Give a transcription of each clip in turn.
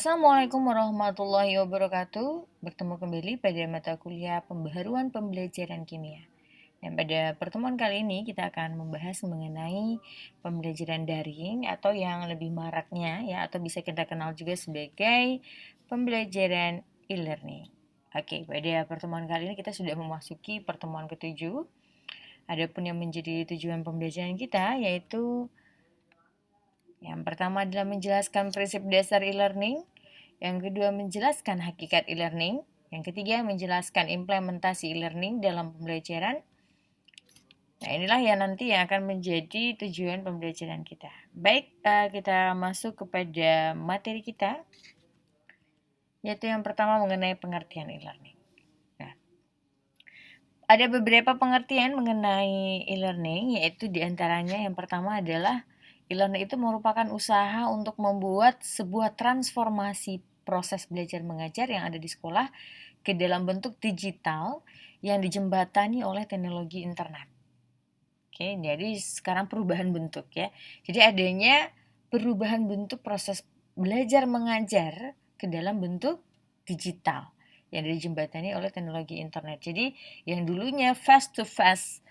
Assalamualaikum warahmatullahi wabarakatuh. Bertemu kembali pada mata kuliah pembaharuan pembelajaran kimia. Dan pada pertemuan kali ini kita akan membahas mengenai pembelajaran daring atau yang lebih maraknya ya, atau bisa kita kenal juga sebagai pembelajaran e-learning. Oke, pada pertemuan kali ini kita sudah memasuki pertemuan ketujuh. Adapun yang menjadi tujuan pembelajaran kita yaitu yang pertama adalah menjelaskan prinsip dasar e-learning, yang kedua menjelaskan hakikat e-learning, yang ketiga menjelaskan implementasi e-learning dalam pembelajaran. Nah, inilah yang nanti yang akan menjadi tujuan pembelajaran kita. Baik, kita masuk kepada materi kita, yaitu yang pertama mengenai pengertian e-learning. Nah, ada beberapa pengertian mengenai e-learning, yaitu diantaranya yang pertama adalah e-learning itu merupakan usaha untuk membuat sebuah transformasi proses belajar mengajar yang ada di sekolah ke dalam bentuk digital yang dijembatani oleh teknologi internet. Oke, jadi sekarang perubahan bentuk ya. Jadi adanya perubahan bentuk proses belajar mengajar ke dalam bentuk digital yang dijembatani oleh teknologi internet. Jadi yang dulunya face to face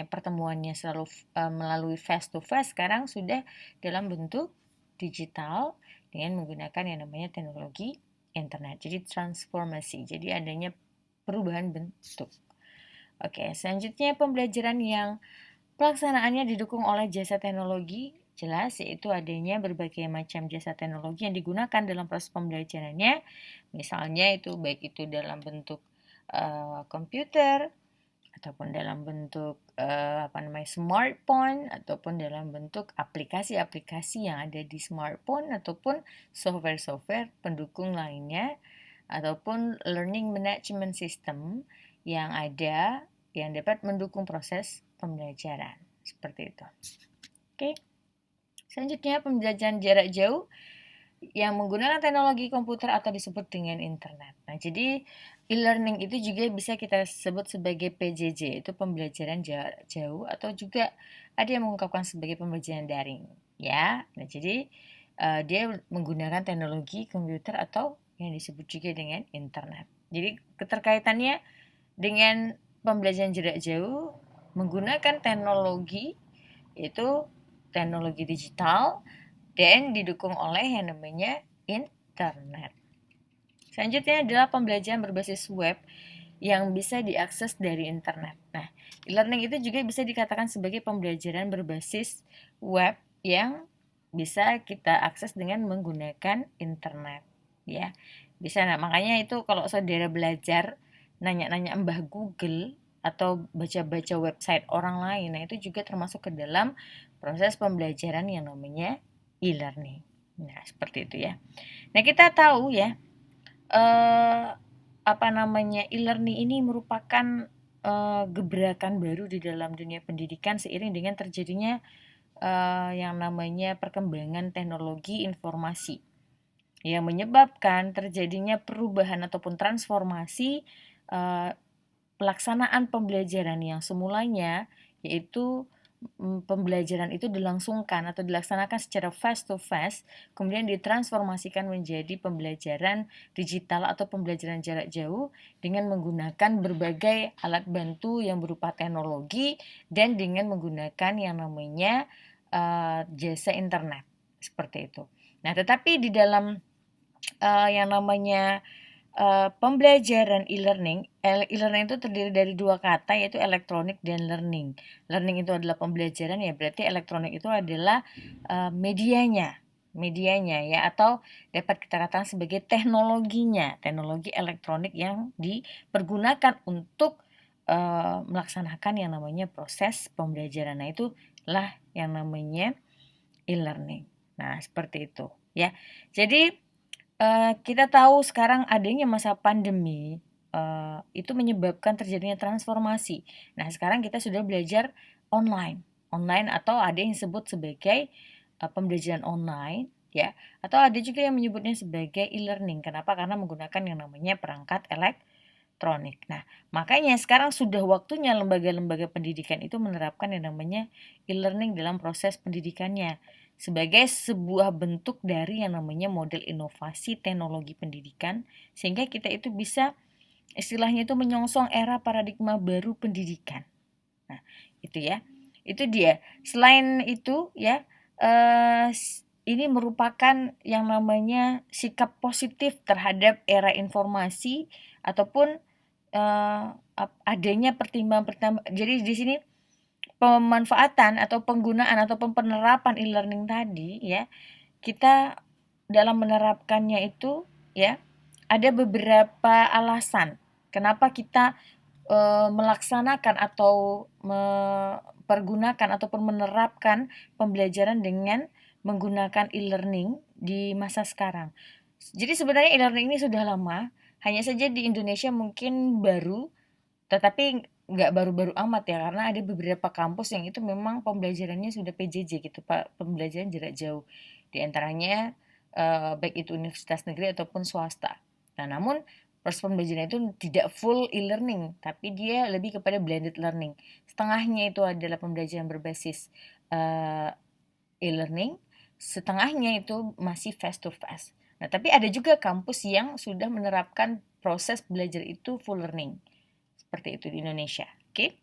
pertemuannya selalu melalui face to face, sekarang sudah dalam bentuk digital dengan menggunakan yang namanya teknologi internet. Jadi transformasi. Jadi adanya perubahan bentuk. Oke, selanjutnya pembelajaran yang pelaksanaannya didukung oleh jasa teknologi, jelas yaitu adanya berbagai macam jasa teknologi yang digunakan dalam proses pembelajarannya. Misalnya itu baik itu dalam bentuk komputer ataupun dalam bentuk smartphone ataupun dalam bentuk aplikasi-aplikasi yang ada di smartphone ataupun software-software pendukung lainnya ataupun learning management system yang ada yang dapat mendukung proses pembelajaran. Seperti itu. Oke. Selanjutnya pembelajaran jarak jauh yang menggunakan teknologi komputer atau disebut dengan internet. Nah, jadi e-learning itu juga bisa kita sebut sebagai PJJ, itu pembelajaran jarak jauh, atau juga ada yang mengungkapkan sebagai pembelajaran daring, ya. Nah, jadi dia menggunakan teknologi komputer atau yang disebut juga dengan internet. Jadi keterkaitannya dengan pembelajaran jarak jauh menggunakan teknologi, yaitu teknologi digital dan didukung oleh yang namanya internet. Selanjutnya adalah pembelajaran berbasis web yang bisa diakses dari internet. Nah, e-learning itu juga bisa dikatakan sebagai pembelajaran berbasis web yang bisa kita akses dengan menggunakan internet, ya. Bisa, nah makanya itu kalau saudara belajar nanya-nanya Mbah Google atau baca-baca website orang lain, nah itu juga termasuk ke dalam proses pembelajaran yang namanya e-learning. Nah, seperti itu ya. Nah, kita tahu ya, e-learning ini merupakan gebrakan baru di dalam dunia pendidikan seiring dengan terjadinya yang namanya perkembangan teknologi informasi yang menyebabkan terjadinya perubahan ataupun transformasi pelaksanaan pembelajaran yang semulanya yaitu pembelajaran itu dilangsungkan atau dilaksanakan secara face to face, kemudian ditransformasikan menjadi pembelajaran digital atau pembelajaran jarak jauh dengan menggunakan berbagai alat bantu yang berupa teknologi dan dengan menggunakan yang namanya jasa internet, seperti itu. Nah, tetapi di dalam yang namanya pembelajaran e-learning itu terdiri dari dua kata, yaitu elektronik dan learning. Learning itu adalah pembelajaran, ya berarti elektronik itu adalah medianya ya, atau dapat kita katakan sebagai teknologinya, teknologi elektronik yang dipergunakan untuk melaksanakan yang namanya proses pembelajaran. Nah, itulah yang namanya e-learning. Nah, seperti itu ya. Jadi kita tahu sekarang adanya masa pandemi itu menyebabkan terjadinya transformasi. Nah, sekarang kita sudah belajar online atau ada yang disebut sebagai pembelajaran online, ya, atau ada juga yang menyebutnya sebagai e-learning. Kenapa? Karena menggunakan yang namanya perangkat elektronik. Nah, makanya sekarang sudah waktunya lembaga-lembaga pendidikan itu menerapkan yang namanya e-learning dalam proses pendidikannya. sebagai sebuah bentuk dari yang namanya model inovasi teknologi pendidikan, sehingga kita itu bisa istilahnya itu menyongsong era paradigma baru pendidikan. Nah, itu ya. Itu dia. Selain itu ya, ini merupakan yang namanya sikap positif terhadap era informasi ataupun adanya pertimbangan-pertimbangan. Jadi di sini pemanfaatan atau penggunaan ataupun penerapan e-learning tadi ya, kita dalam menerapkannya itu ya, ada beberapa alasan kenapa kita melaksanakan atau mempergunakan ataupun menerapkan pembelajaran dengan menggunakan e-learning di masa sekarang. Jadi sebenarnya e-learning ini sudah lama, hanya saja di Indonesia mungkin baru, tetapi nggak baru-baru amat ya, karena ada beberapa kampus yang itu memang pembelajarannya sudah PJJ gitu Pak, pembelajaran jarak jauh. Di antaranya baik itu universitas negeri ataupun swasta. Nah, namun proses pembelajaran itu tidak full e-learning, tapi dia lebih kepada blended learning. Setengahnya itu adalah pembelajaran berbasis e-learning, setengahnya itu masih face to face. Nah, tapi ada juga kampus yang sudah menerapkan proses belajar itu full learning. Seperti itu di Indonesia. Oke.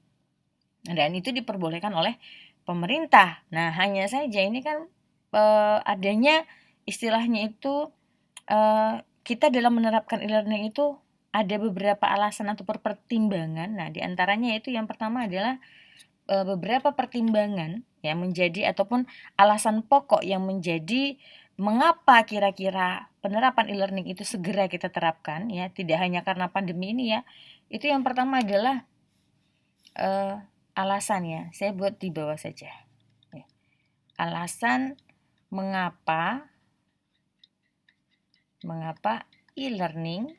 Dan itu diperbolehkan oleh pemerintah. Nah, hanya saja ini kan adanya istilahnya itu kita dalam menerapkan e-learning itu ada beberapa alasan atau pertimbangan. Nah, di antaranya itu yang pertama adalah beberapa pertimbangan yang menjadi ataupun alasan pokok yang menjadi mengapa kira-kira penerapan e-learning itu segera kita terapkan ya, tidak hanya karena pandemi ini ya. Itu yang pertama adalah alasannya, saya buat di bawah saja. Ya. Alasan mengapa e-learning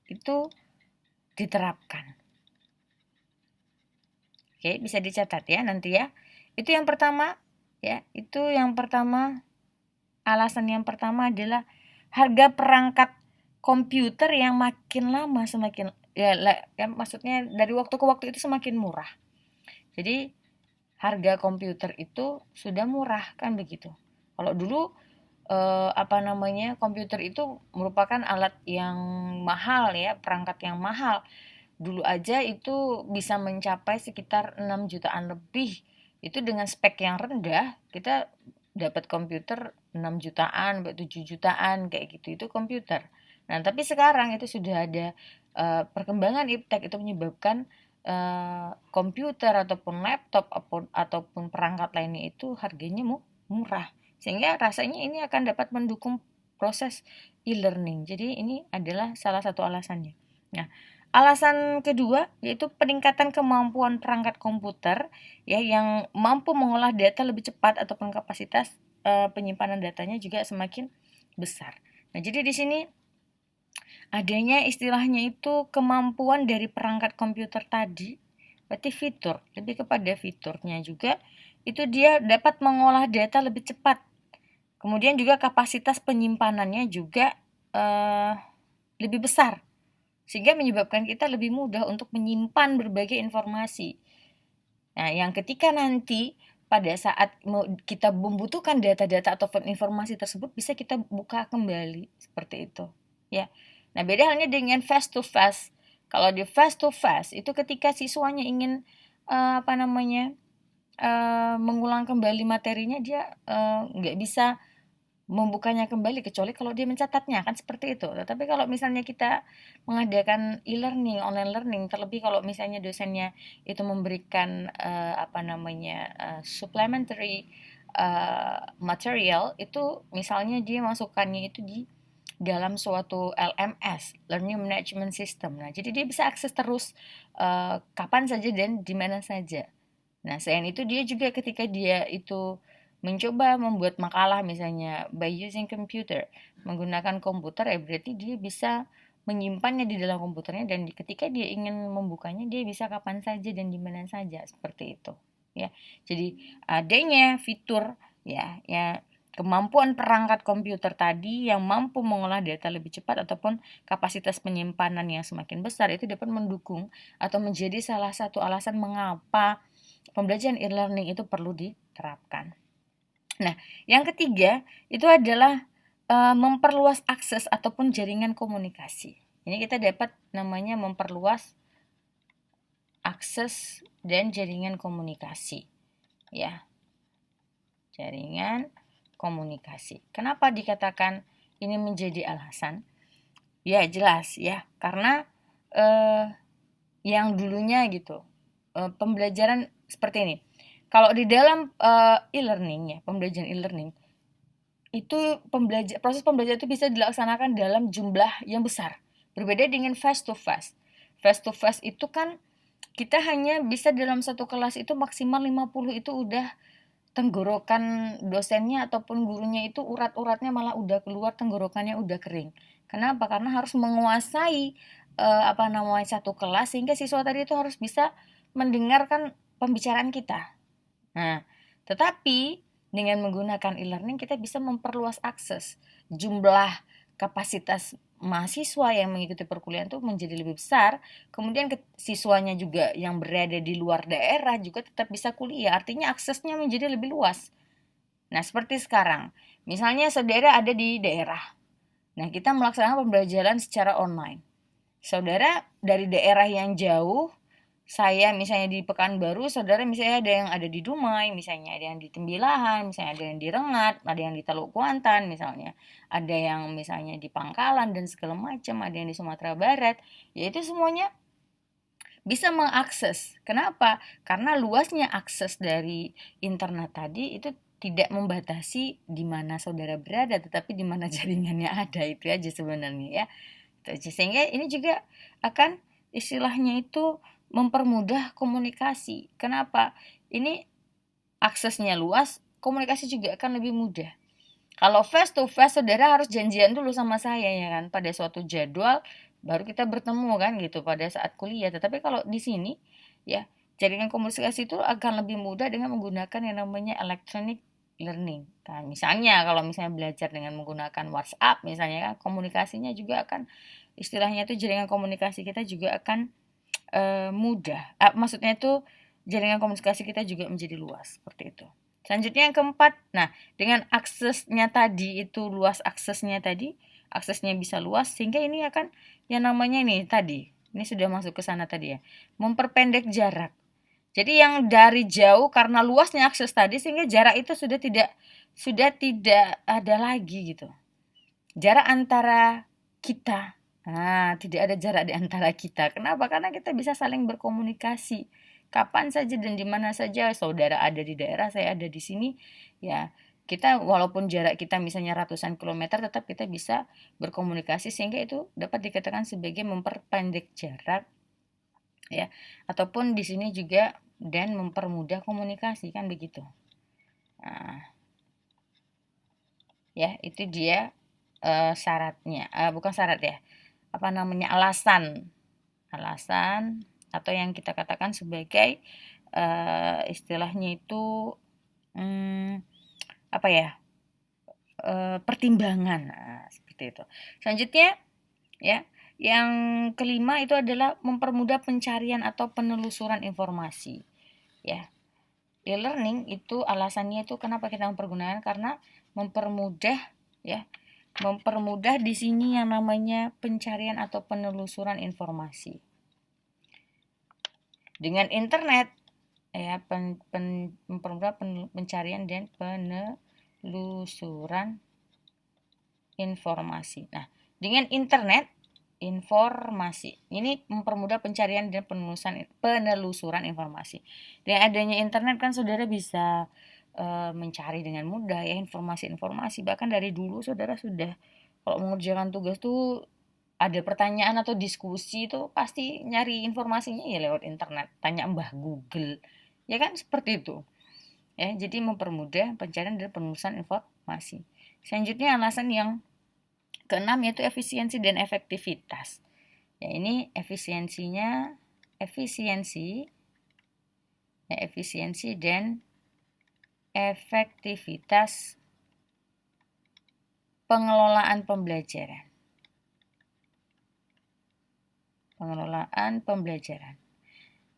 itu diterapkan. Oke, bisa dicatat ya nanti ya. Itu yang pertama ya, itu yang pertama. Alasan yang pertama adalah harga perangkat komputer yang makin lama semakin ya maksudnya dari waktu ke waktu itu semakin murah. Jadi harga komputer itu sudah murah kan begitu. Kalau dulu komputer itu merupakan alat yang mahal ya, perangkat yang mahal. Dulu aja itu bisa mencapai sekitar 6 jutaan lebih. Itu dengan spek yang rendah, kita dapat komputer 6 jutaan, 7 jutaan kayak gitu. Itu komputer. Nah, tapi sekarang itu sudah ada perkembangan iptek itu menyebabkan komputer ataupun laptop ataupun perangkat lainnya itu harganya murah. Sehingga rasanya ini akan dapat mendukung proses e-learning. Jadi ini adalah salah satu alasannya. Nah, alasan kedua yaitu peningkatan kemampuan perangkat komputer ya yang mampu mengolah data lebih cepat ataupun kapasitas penyimpanan datanya juga semakin besar. Nah, jadi di sini adanya istilahnya itu kemampuan dari perangkat komputer tadi, berarti fitur, lebih kepada fiturnya juga, itu dia dapat mengolah data lebih cepat. Kemudian juga kapasitas penyimpanannya juga lebih besar, sehingga menyebabkan kita lebih mudah untuk menyimpan berbagai informasi. Nah, yang ketika nanti pada saat kita membutuhkan data-data atau informasi tersebut bisa kita buka kembali seperti itu, ya. Nah, beda halnya dengan face to face. Kalau di face to face itu ketika siswanya ingin mengulang kembali materinya, dia nggak bisa membukanya kembali kecuali kalau dia mencatatnya, kan seperti itu. Tetapi kalau misalnya kita mengadakan e-learning, online learning, terlebih kalau misalnya dosennya itu memberikan supplementary material, itu misalnya dia masukkannya itu di dalam suatu LMS, Learning Management System. Nah, jadi dia bisa akses terus kapan saja dan di mana saja. Nah, selain itu dia juga ketika dia itu mencoba membuat makalah misalnya by using computer, menggunakan komputer ya berarti dia bisa menyimpannya di dalam komputernya dan ketika dia ingin membukanya dia bisa kapan saja dan di mana saja seperti itu ya. Jadi adanya fitur ya kemampuan perangkat komputer tadi yang mampu mengolah data lebih cepat ataupun kapasitas penyimpanan yang semakin besar itu dapat mendukung atau menjadi salah satu alasan mengapa pembelajaran e-learning itu perlu diterapkan. terapkan. Nah, yang ketiga itu adalah memperluas akses ataupun jaringan komunikasi. Ini kita dapat namanya memperluas akses dan jaringan komunikasi. Ya, jaringan komunikasi. Kenapa dikatakan ini menjadi alasan? Ya jelas ya, karena yang dulunya gitu pembelajaran seperti ini. Kalau di dalam e-learning ya, pembelajaran e-learning itu proses pembelajaran itu bisa dilaksanakan dalam jumlah yang besar. Berbeda dengan face to face. Face to face itu kan kita hanya bisa dalam satu kelas itu maksimal 50 itu udah tenggorokan dosennya ataupun gurunya itu urat-uratnya malah udah keluar, tenggorokannya udah kering. Kenapa? Karena harus menguasai satu kelas sehingga siswa tadi itu harus bisa mendengarkan pembicaraan kita. Nah, tetapi dengan menggunakan e-learning kita bisa memperluas akses. Jumlah kapasitas mahasiswa yang mengikuti perkuliahan itu menjadi lebih besar, kemudian siswanya juga yang berada di luar daerah juga tetap bisa kuliah, artinya aksesnya menjadi lebih luas. Nah, seperti sekarang, misalnya saudara ada di daerah, nah kita melaksanakan pembelajaran secara online. Saudara dari daerah yang jauh, saya misalnya di Pekanbaru, saudara misalnya ada yang ada di Dumai, misalnya ada yang di Tembilahan, misalnya ada yang di Rengat, ada yang di Teluk Kuantan misalnya, ada yang misalnya di Pangkalan dan segala macam, ada yang di Sumatera Barat, yaitu semuanya bisa mengakses. Kenapa? Karena luasnya akses dari internet tadi itu tidak membatasi di mana saudara berada, tetapi di mana jaringannya ada, itu aja sebenarnya ya. Sehingga ini juga akan istilahnya itu mempermudah komunikasi. Kenapa? Ini aksesnya luas, komunikasi juga akan lebih mudah. Kalau face to face saudara harus janjian dulu sama saya ya kan pada suatu jadwal baru kita bertemu kan gitu pada saat kuliah. Tetapi kalau di sini ya jaringan komunikasi itu akan lebih mudah dengan menggunakan yang namanya electronic learning. Nah, misalnya kalau misalnya belajar dengan menggunakan WhatsApp misalnya kan komunikasinya juga akan istilahnya itu jaringan komunikasi kita juga akan mudah. Maksudnya itu jaringan komunikasi kita juga menjadi luas seperti itu. Selanjutnya yang keempat, nah dengan aksesnya tadi itu luas aksesnya tadi, aksesnya bisa luas sehingga ini akan yang namanya ini tadi, ini sudah masuk ke sana tadi ya, memperpendek jarak. Jadi yang dari jauh karena luasnya akses tadi sehingga jarak itu sudah tidak ada lagi gitu. Jarak antara kita. Nah, tidak ada jarak di antara kita. Kenapa? Karena kita bisa saling berkomunikasi. Kapan saja dan di mana saja saudara ada di daerah, saya ada di sini, ya kita walaupun jarak kita misalnya ratusan kilometer tetap kita bisa berkomunikasi sehingga itu dapat dikatakan sebagai memperpendek jarak ya ataupun di sini juga dan mempermudah komunikasi kan begitu. Nah, ya itu dia syaratnya, bukan syarat ya, alasan atau yang kita katakan sebagai istilahnya itu pertimbangan. Nah, seperti itu. Selanjutnya ya, yang kelima itu adalah mempermudah pencarian atau penelusuran informasi. Ya. E-learning itu alasannya itu kenapa kita mempergunakan karena mempermudah ya. Mempermudah di sini yang namanya pencarian atau penelusuran informasi. Dengan internet ya mempermudah pencarian dan penelusuran informasi. Nah, dengan internet informasi ini mempermudah pencarian dan penelusuran informasi. Dengan adanya internet kan saudara bisa mencari dengan mudah ya informasi-informasi. Bahkan dari dulu saudara sudah kalau mengerjakan tugas tuh ada pertanyaan atau diskusi itu pasti nyari informasinya ya lewat internet, tanya Mbah Google. Ya kan seperti itu. Ya, jadi mempermudah pencarian dan penelusuran informasi. Selanjutnya alasan yang keenam yaitu efisiensi dan efektivitas. Ya, ini efisiensi dan efektivitas pengelolaan pembelajaran.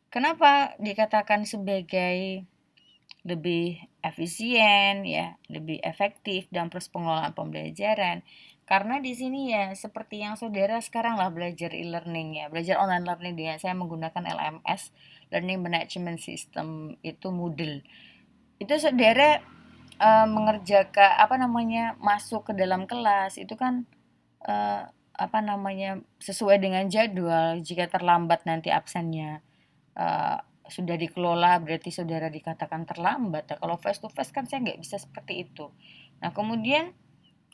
Kenapa dikatakan sebagai lebih efisien ya, lebih efektif dalam proses pengelolaan pembelajaran. Karena di sini ya seperti yang saudara sekarang lah belajar e-learning ya, belajar online learning dengan saya menggunakan LMS, Learning Management System itu Moodle. Itu saudara mengerjakan apa namanya masuk ke dalam kelas itu kan eh, apa namanya sesuai dengan jadwal. Jika terlambat nanti absennya eh, sudah dikelola berarti saudara dikatakan terlambat ya. Kalau face to face kan saya nggak bisa seperti itu. Nah kemudian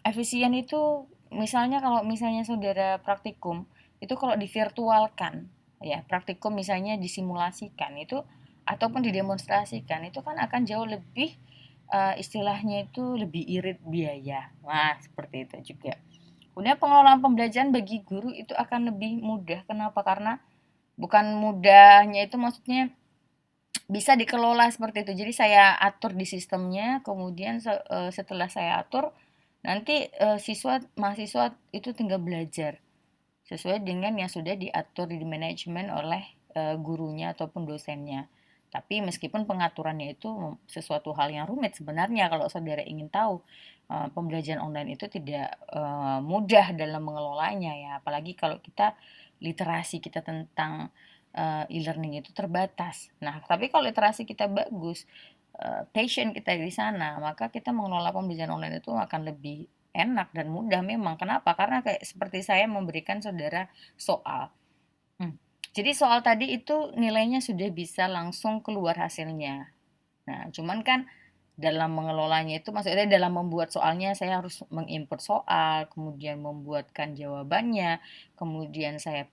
efisien itu misalnya kalau misalnya saudara praktikum itu kalau divirtualkan ya praktikum misalnya disimulasikan itu ataupun didemonstrasikan itu kan akan jauh lebih istilahnya itu lebih irit biaya. Nah, seperti itu juga. Kemudian pengelolaan pembelajaran bagi guru itu akan lebih mudah. Kenapa? Karena bukan mudahnya itu maksudnya bisa dikelola seperti itu. Jadi saya atur di sistemnya, kemudian setelah saya atur nanti siswa mahasiswa itu tinggal belajar sesuai dengan yang sudah diatur di manajemen oleh gurunya ataupun dosennya. Tapi meskipun pengaturannya itu sesuatu hal yang rumit sebenarnya kalau saudara ingin tahu pembelajaran online itu tidak mudah dalam mengelolanya ya, apalagi kalau kita literasi kita tentang e-learning itu terbatas. Nah, tapi kalau literasi kita bagus, passion kita di sana, maka kita mengelola pembelajaran online itu akan lebih enak dan mudah memang. Kenapa? Karena kayak seperti saya memberikan saudara soal. Jadi soal tadi itu nilainya sudah bisa langsung keluar hasilnya. Nah, cuman kan dalam mengelolanya itu maksudnya dalam membuat soalnya saya harus menginput soal, kemudian membuatkan jawabannya, kemudian saya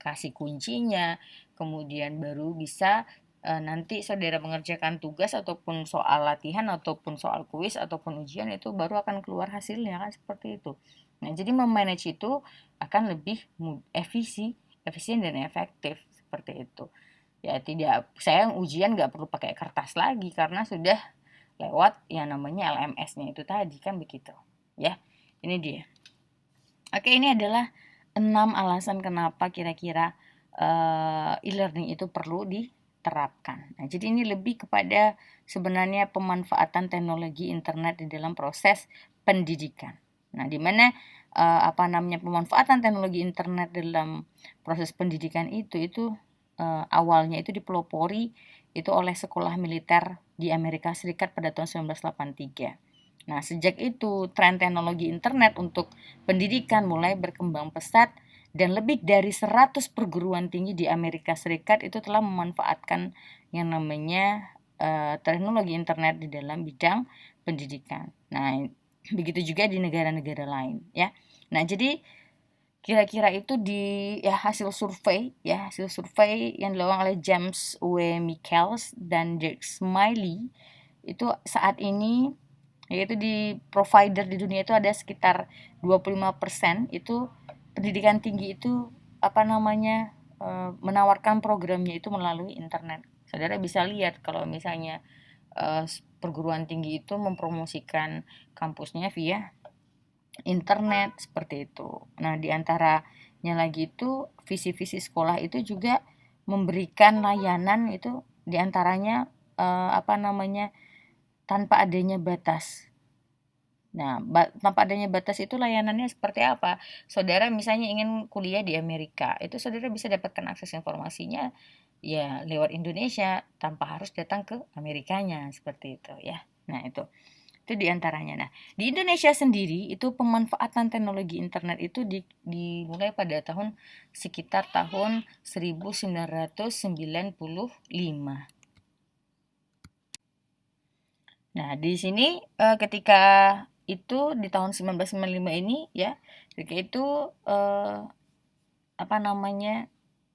kasih kuncinya, kemudian baru bisa nanti saudara mengerjakan tugas ataupun soal latihan ataupun soal kuis ataupun ujian itu baru akan keluar hasilnya kan seperti itu. Nah, jadi memanage itu akan lebih efisien dan efektif seperti itu. Ya tidak, saya ujian nggak perlu pakai kertas lagi karena sudah lewat yang namanya LMS-nya itu tadi kan begitu. Ya, ini dia. Oke, ini adalah 6 alasan kenapa kira-kira e-learning itu perlu diterapkan. Nah, jadi ini lebih kepada sebenarnya pemanfaatan teknologi internet di dalam proses pendidikan. Nah, di mana apa namanya pemanfaatan teknologi internet dalam proses pendidikan itu awalnya itu dipelopori itu oleh sekolah militer di Amerika Serikat pada tahun 1983. Nah, sejak itu tren teknologi internet untuk pendidikan mulai berkembang pesat dan lebih dari 100 perguruan tinggi di Amerika Serikat itu telah memanfaatkan yang namanya teknologi internet di dalam bidang pendidikan. Nah, begitu juga di negara-negara lain ya. Nah, jadi kira-kira itu di hasil survei yang dilakukan oleh James W. Michaels dan Dirk Smiley itu saat ini yaitu di provider di dunia itu ada sekitar 25% itu pendidikan tinggi itu apa namanya menawarkan programnya itu melalui internet. Saudara bisa lihat kalau misalnya perguruan tinggi itu mempromosikan kampusnya via internet seperti itu. Nah, diantaranya lagi itu visi-visi sekolah itu juga memberikan layanan itu diantaranya apa namanya tanpa adanya batas. Nah, tanpa adanya batas itu layanannya seperti apa? Saudara misalnya ingin kuliah di Amerika, itu saudara bisa dapatkan akses informasinya ya lewat Indonesia tanpa harus datang ke Amerikanya seperti itu ya. Nah, itu diantaranya. Nah, di Indonesia sendiri itu pemanfaatan teknologi internet itu dimulai pada sekitar tahun 1995. Nah, di sini ketika itu di tahun 1995 ini ya, ketika itu apa namanya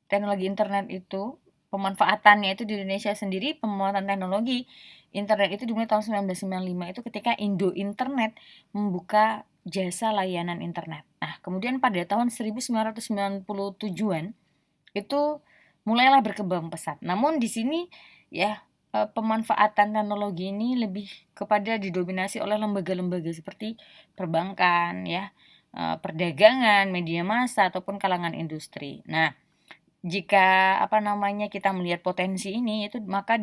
teknologi internet itu pemanfaatannya itu di Indonesia sendiri pemanfaatan teknologi internet itu dimulai tahun 1995 itu ketika Indo Internet membuka jasa layanan internet. Nah, kemudian pada tahun 1997-an itu mulailah berkembang pesat. Namun di sini ya pemanfaatan teknologi ini lebih kepada didominasi oleh lembaga-lembaga seperti perbankan ya, perdagangan, media massa ataupun kalangan industri. Nah, jika apa namanya kita melihat potensi ini itu maka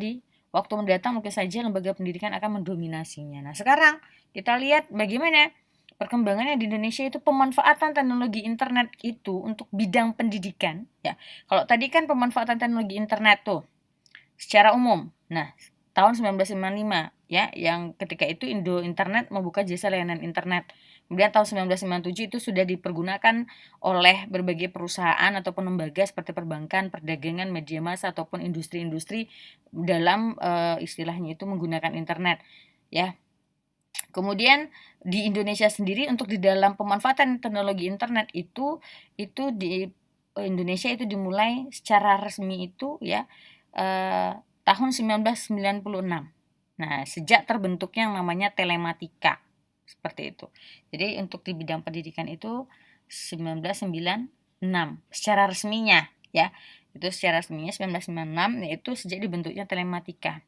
waktu mendatang mungkin saja lembaga pendidikan akan mendominasinya. Nah, sekarang kita lihat bagaimana perkembangannya di Indonesia itu pemanfaatan teknologi internet itu untuk bidang pendidikan ya. Kalau tadi kan pemanfaatan teknologi internet tuh secara umum. Nah, tahun 1995 ya, yang ketika itu Indo Internet membuka jasa layanan internet. Kemudian tahun 1997 itu sudah dipergunakan oleh berbagai perusahaan ataupun lembaga seperti perbankan, perdagangan, media massa ataupun industri-industri dalam istilahnya itu menggunakan internet ya. Kemudian di Indonesia sendiri untuk di dalam pemanfaatan teknologi internet itu di Indonesia itu dimulai secara resmi itu ya tahun 1996. Nah, sejak terbentuknya yang namanya telematika. Seperti itu. Jadi untuk di bidang pendidikan itu 1996 secara resminya ya. Itu secara resminya 1996 yaitu sejak dibentuknya telematika.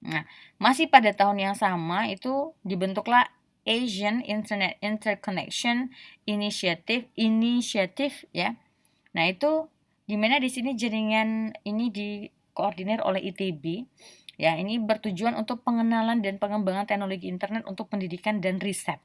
Nah, masih pada tahun yang sama itu dibentuklah Asian Internet Interconnection Initiative ya. Nah, itu di mana di sini jaringan ini dikoordinir oleh ITB. Ya, ini bertujuan untuk pengenalan dan pengembangan teknologi internet untuk pendidikan dan riset.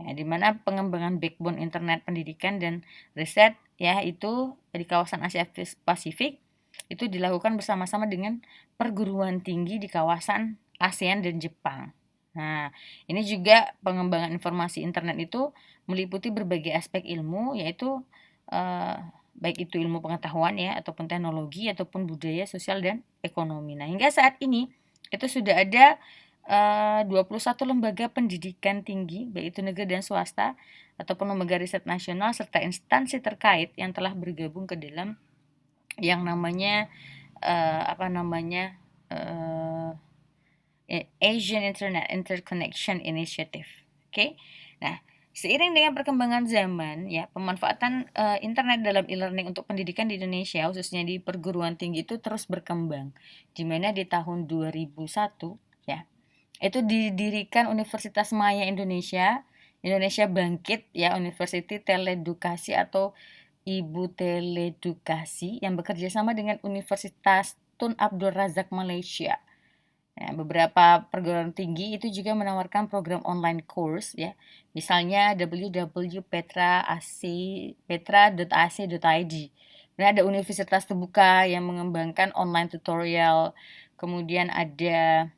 Ya, di mana pengembangan backbone internet pendidikan dan riset ya itu di kawasan Asia Pasifik itu dilakukan bersama-sama dengan perguruan tinggi di kawasan ASEAN dan Jepang. Nah, ini juga pengembangan informasi internet itu meliputi berbagai aspek ilmu yaitu baik itu ilmu pengetahuan ya ataupun teknologi ataupun budaya sosial dan ekonomi. Nah, hingga saat ini itu sudah ada 21 lembaga pendidikan tinggi baik itu negeri dan swasta ataupun lembaga riset nasional serta instansi terkait yang telah bergabung ke dalam yang namanya Asian Internet Interconnection Initiative. Oke. Nah, seiring dengan perkembangan zaman, ya pemanfaatan internet dalam e-learning untuk pendidikan di Indonesia, khususnya di perguruan tinggi itu terus berkembang. Di mana di tahun 2001, ya, itu didirikan Universitas Maya Indonesia, Indonesia Bangkit, ya, University Teledukasi atau Ibu Teledukasi yang bekerja sama dengan Universitas Tun Abdul Razak Malaysia. Nah, beberapa perguruan tinggi itu juga menawarkan program online course ya. Misalnya www.petra.ac.id. Dan ada universitas terbuka yang mengembangkan online tutorial. Kemudian ada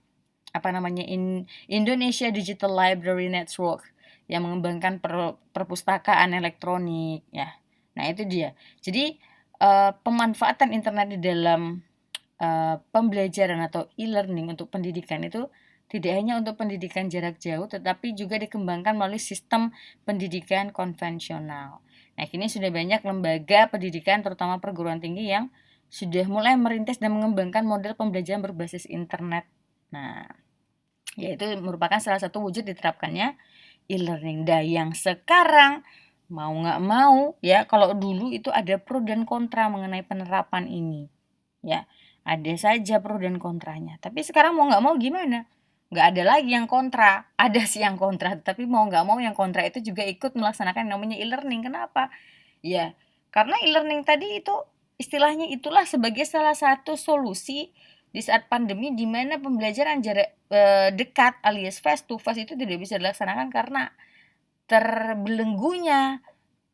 Indonesia Digital Library Network yang mengembangkan perpustakaan elektronik ya. Nah, itu dia. Jadi pemanfaatan internet di dalam pembelajaran atau e-learning untuk pendidikan itu tidak hanya untuk pendidikan jarak jauh tetapi juga dikembangkan melalui sistem pendidikan konvensional. Nah, kini sudah banyak lembaga pendidikan terutama perguruan tinggi yang sudah mulai merintis dan mengembangkan model pembelajaran berbasis internet. Nah, yaitu merupakan salah satu wujud diterapkannya e-learning. Dan yang sekarang mau nggak mau ya, kalau dulu itu ada pro dan kontra mengenai penerapan ini ya. Ada saja pro dan kontranya. Tapi sekarang mau nggak mau gimana? Nggak ada lagi yang kontra. Ada sih yang kontra, tapi mau nggak mau yang kontra itu juga ikut melaksanakan yang namanya e-learning. Kenapa? Ya, karena e-learning tadi itu istilahnya itulah sebagai salah satu solusi di saat pandemi di mana pembelajaran jarak dekat alias face to face itu tidak bisa dilaksanakan karena terbelenggunya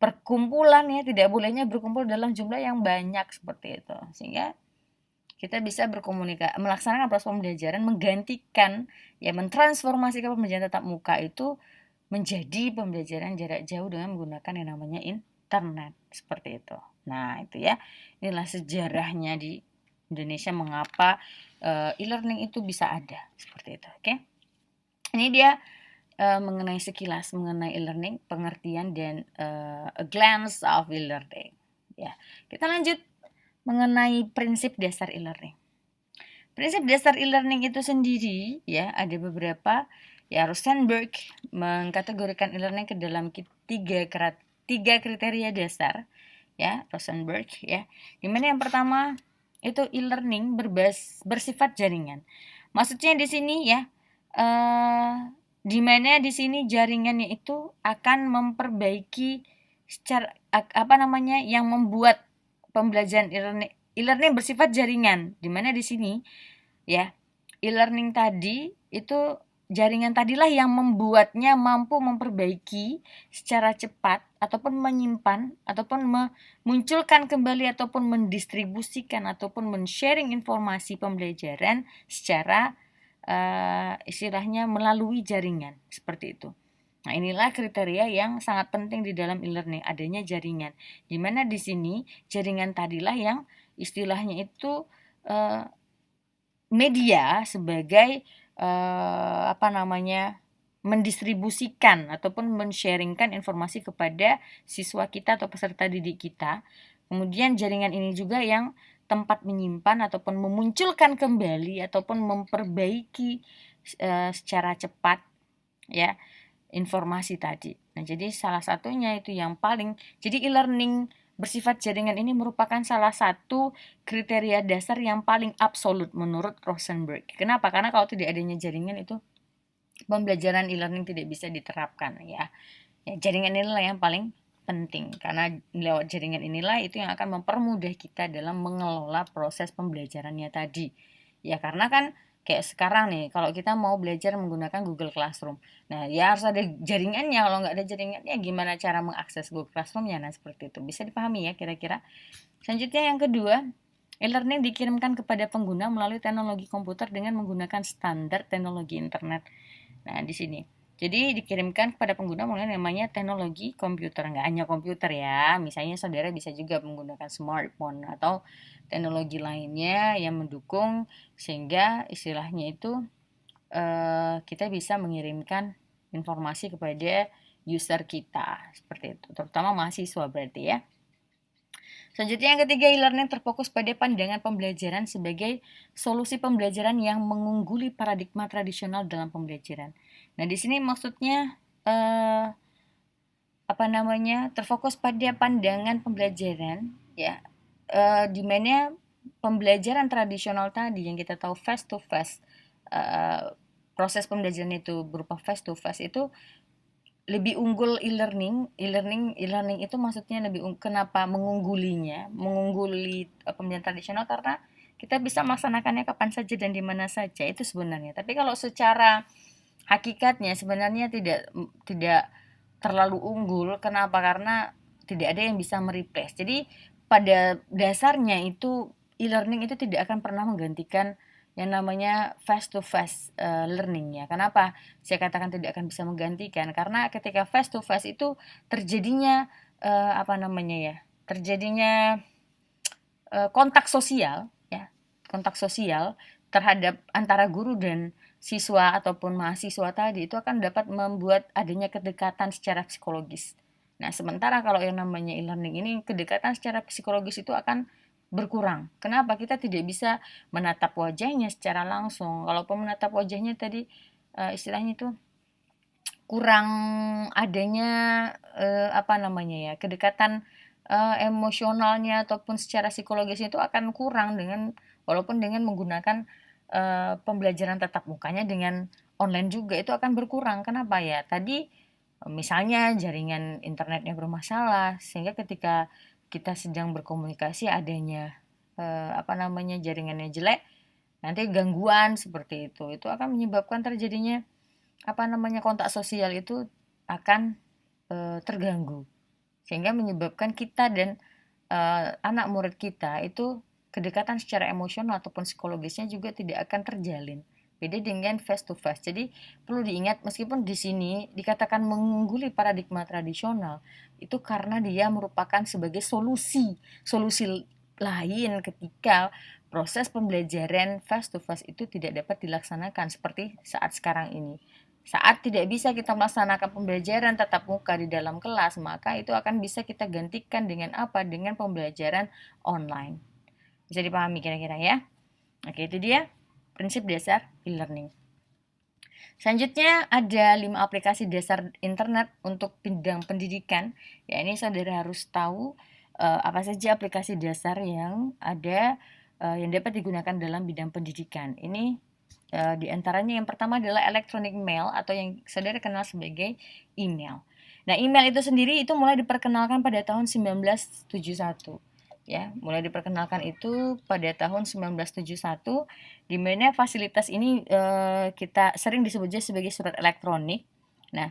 perkumpulan ya, tidak bolehnya berkumpul dalam jumlah yang banyak seperti itu. Sehingga kita bisa melaksanakan proses pembelajaran menggantikan ya mentransformasikan pembelajaran tatap muka itu menjadi pembelajaran jarak jauh dengan menggunakan yang namanya internet seperti itu. Nah, itu ya. Inilah sejarahnya di Indonesia mengapa e-learning itu bisa ada seperti itu. Oke. Ini dia mengenai sekilas mengenai e-learning, pengertian dan a glance of e-learning. Ya. Kita lanjut mengenai prinsip dasar e-learning. Prinsip dasar e-learning itu sendiri ya ada beberapa ya. Rosenberg mengkategorikan e-learning ke dalam tiga kriteria dasar ya, Rosenberg ya. Dimana yang pertama itu e-learning bersifat jaringan. Maksudnya di sini ya dimana di sini jaringannya itu akan memperbaiki secara yang membuat pembelajaran e-learning bersifat jaringan, di mana di sini ya e-learning tadi itu jaringan tadilah yang membuatnya mampu memperbaiki secara cepat ataupun menyimpan ataupun memunculkan kembali ataupun mendistribusikan ataupun men-sharing informasi pembelajaran secara istilahnya melalui jaringan seperti itu. Nah, inilah kriteria yang sangat penting di dalam e-learning, adanya jaringan. Di mana di sini jaringan tadilah yang istilahnya itu media sebagai mendistribusikan ataupun men-sharingkan informasi kepada siswa kita atau peserta didik kita. Kemudian jaringan ini juga yang tempat menyimpan ataupun memunculkan kembali ataupun memperbaiki secara cepat ya informasi tadi. Nah, jadi salah satunya itu yang paling, jadi e-learning bersifat jaringan ini merupakan salah satu kriteria dasar yang paling absolut menurut Rosenberg. Kenapa? Karena kalau tidak adanya jaringan itu pembelajaran e-learning tidak bisa diterapkan ya. Jaringan inilah yang paling penting karena lewat jaringan inilah itu yang akan mempermudah kita dalam mengelola proses pembelajarannya tadi. Ya karena kan kayak sekarang nih kalau kita mau belajar menggunakan Google Classroom. Nah, ya harus ada jaringannya. Kalau nggak ada jaringannya gimana cara mengakses Google Classroom-nya? Nah, seperti itu. Bisa dipahami ya kira-kira. Selanjutnya yang kedua, e-learning dikirimkan kepada pengguna melalui teknologi komputer dengan menggunakan standar teknologi internet. Nah, di sini. Jadi dikirimkan kepada pengguna melalui namanya teknologi komputer. Nggak hanya komputer ya. Misalnya saudara bisa juga menggunakan smartphone atau teknologi lainnya yang mendukung sehingga istilahnya itu kita bisa mengirimkan informasi kepada user kita seperti itu, terutama mahasiswa berarti ya. Selanjutnya yang ketiga, e-learning terfokus pada pandangan pembelajaran sebagai solusi pembelajaran yang mengungguli paradigma tradisional dalam pembelajaran. Nah, di sini maksudnya terfokus pada pandangan pembelajaran ya, di mana pembelajaran tradisional tadi yang kita tahu face to face, proses pembelajaran itu berupa face to face itu lebih unggul e-learning itu maksudnya lebih kenapa mengungguli pembelajaran tradisional karena kita bisa melaksanakannya kapan saja dan di mana saja itu sebenarnya. Tapi kalau secara hakikatnya sebenarnya tidak terlalu unggul. Kenapa? Karena tidak ada yang bisa mereplace. Jadi pada dasarnya itu e-learning itu tidak akan pernah menggantikan yang namanya face to face learning ya. Kenapa saya katakan tidak akan bisa menggantikan? Karena ketika face to face itu terjadinya terjadinya kontak sosial ya, kontak sosial terhadap antara guru dan siswa ataupun mahasiswa tadi itu akan dapat membuat adanya kedekatan secara psikologis. Nah, sementara kalau yang namanya e-learning ini kedekatan secara psikologis itu akan berkurang. Kenapa? Kita tidak bisa menatap wajahnya secara langsung. Kalaupun menatap wajahnya tadi istilahnya itu kurang adanya kedekatan emosionalnya ataupun secara psikologisnya itu akan kurang walaupun dengan menggunakan pembelajaran tatap mukanya dengan online juga itu akan berkurang. Kenapa ya? Tadi misalnya jaringan internetnya bermasalah sehingga ketika kita sedang berkomunikasi adanya jaringannya jelek, nanti gangguan seperti itu akan menyebabkan terjadinya kontak sosial itu akan terganggu sehingga menyebabkan kita dan anak murid kita itu kedekatan secara emosional ataupun psikologisnya juga tidak akan terjalin. Beda dengan face to face. Jadi perlu diingat meskipun di sini dikatakan mengungguli paradigma tradisional itu karena dia merupakan sebagai solusi lain ketika proses pembelajaran face to face itu tidak dapat dilaksanakan seperti saat sekarang ini. Saat tidak bisa kita melaksanakan pembelajaran tatap muka di dalam kelas, maka itu akan bisa kita gantikan dengan apa? Dengan pembelajaran online. Bisa dipahami kira-kira ya? Oke, itu dia prinsip dasar e-learning. Selanjutnya ada 5 aplikasi dasar internet untuk bidang pendidikan. Ya, ini saudara harus tahu apa saja aplikasi dasar yang ada yang dapat digunakan dalam bidang pendidikan. Ini di antaranya yang pertama adalah electronic mail atau yang saudara kenal sebagai email. Nah, email itu sendiri itu mulai diperkenalkan pada tahun 1971. Ya, mulai diperkenalkan itu pada tahun 1971, di mana fasilitas ini kita sering disebut sebagai surat elektronik. Nah,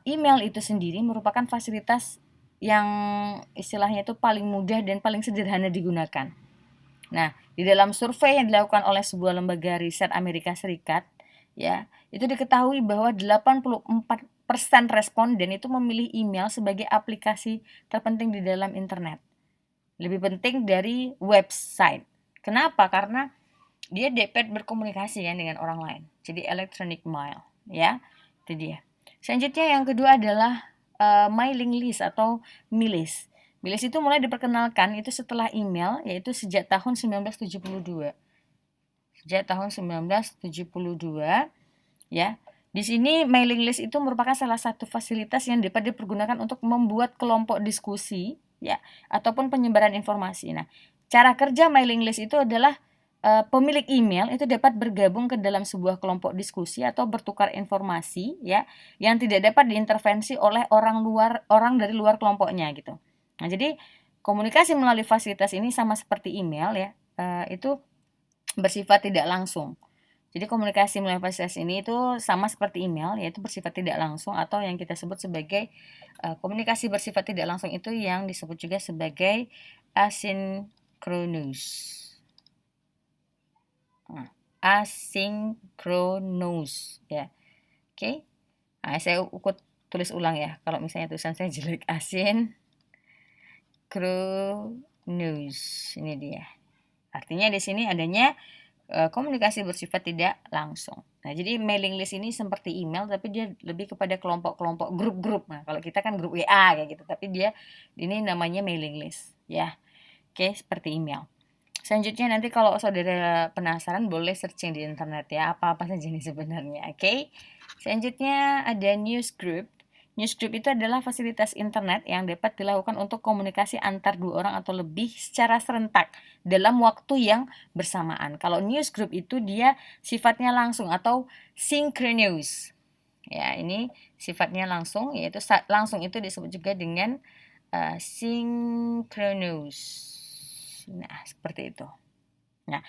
email itu sendiri merupakan fasilitas yang istilahnya itu paling mudah dan paling sederhana digunakan. Nah, di dalam survei yang dilakukan oleh sebuah lembaga riset Amerika Serikat, ya, itu diketahui bahwa 84% responden itu memilih email sebagai aplikasi terpenting di dalam internet. Lebih penting dari website. Kenapa? Karena dia dapat berkomunikasi kan dengan orang lain. Jadi electronic mail, ya. Itu dia. Selanjutnya yang kedua adalah mailing list atau milis. Milis itu mulai diperkenalkan itu setelah email, yaitu sejak tahun 1972. Sejak tahun 1972, ya. Di sini mailing list itu merupakan salah satu fasilitas yang dapat dipergunakan untuk membuat kelompok diskusi, ya, ataupun penyebaran informasi. Nah, cara kerja mailing list itu adalah pemilik email itu dapat bergabung ke dalam sebuah kelompok diskusi atau bertukar informasi, ya, yang tidak dapat diintervensi oleh orang dari luar kelompoknya gitu. Nah, jadi komunikasi melalui fasilitas ini sama seperti email, ya, itu bersifat tidak langsung. Jadi komunikasi melalui fasilitas ini itu sama seperti email, yaitu bersifat tidak langsung atau yang kita sebut sebagai komunikasi bersifat tidak langsung itu yang disebut juga sebagai asinkronus. Asinkronus, ya. Oke. Nah, saya tulis ulang ya. Kalau misalnya tulisan saya jelek, asinkronus. Ini dia. Artinya di sini adanya komunikasi bersifat tidak langsung. Nah, jadi mailing list ini seperti email tapi dia lebih kepada kelompok-kelompok grup-grup. Nah, kalau kita kan grup WA kayak gitu, tapi dia ini namanya mailing list, ya. Oke, seperti email. Selanjutnya nanti kalau saudara penasaran boleh searching di internet ya, apa-apa saja ini sebenarnya, oke. Selanjutnya ada newsgroup. Newsgroup itu adalah fasilitas internet yang dapat dilakukan untuk komunikasi antar dua orang atau lebih secara serentak dalam waktu yang bersamaan. Kalau newsgroup itu dia sifatnya langsung atau synchronous. Ya, ini sifatnya langsung, yaitu langsung itu disebut juga dengan synchronous. Nah, seperti itu. Nah,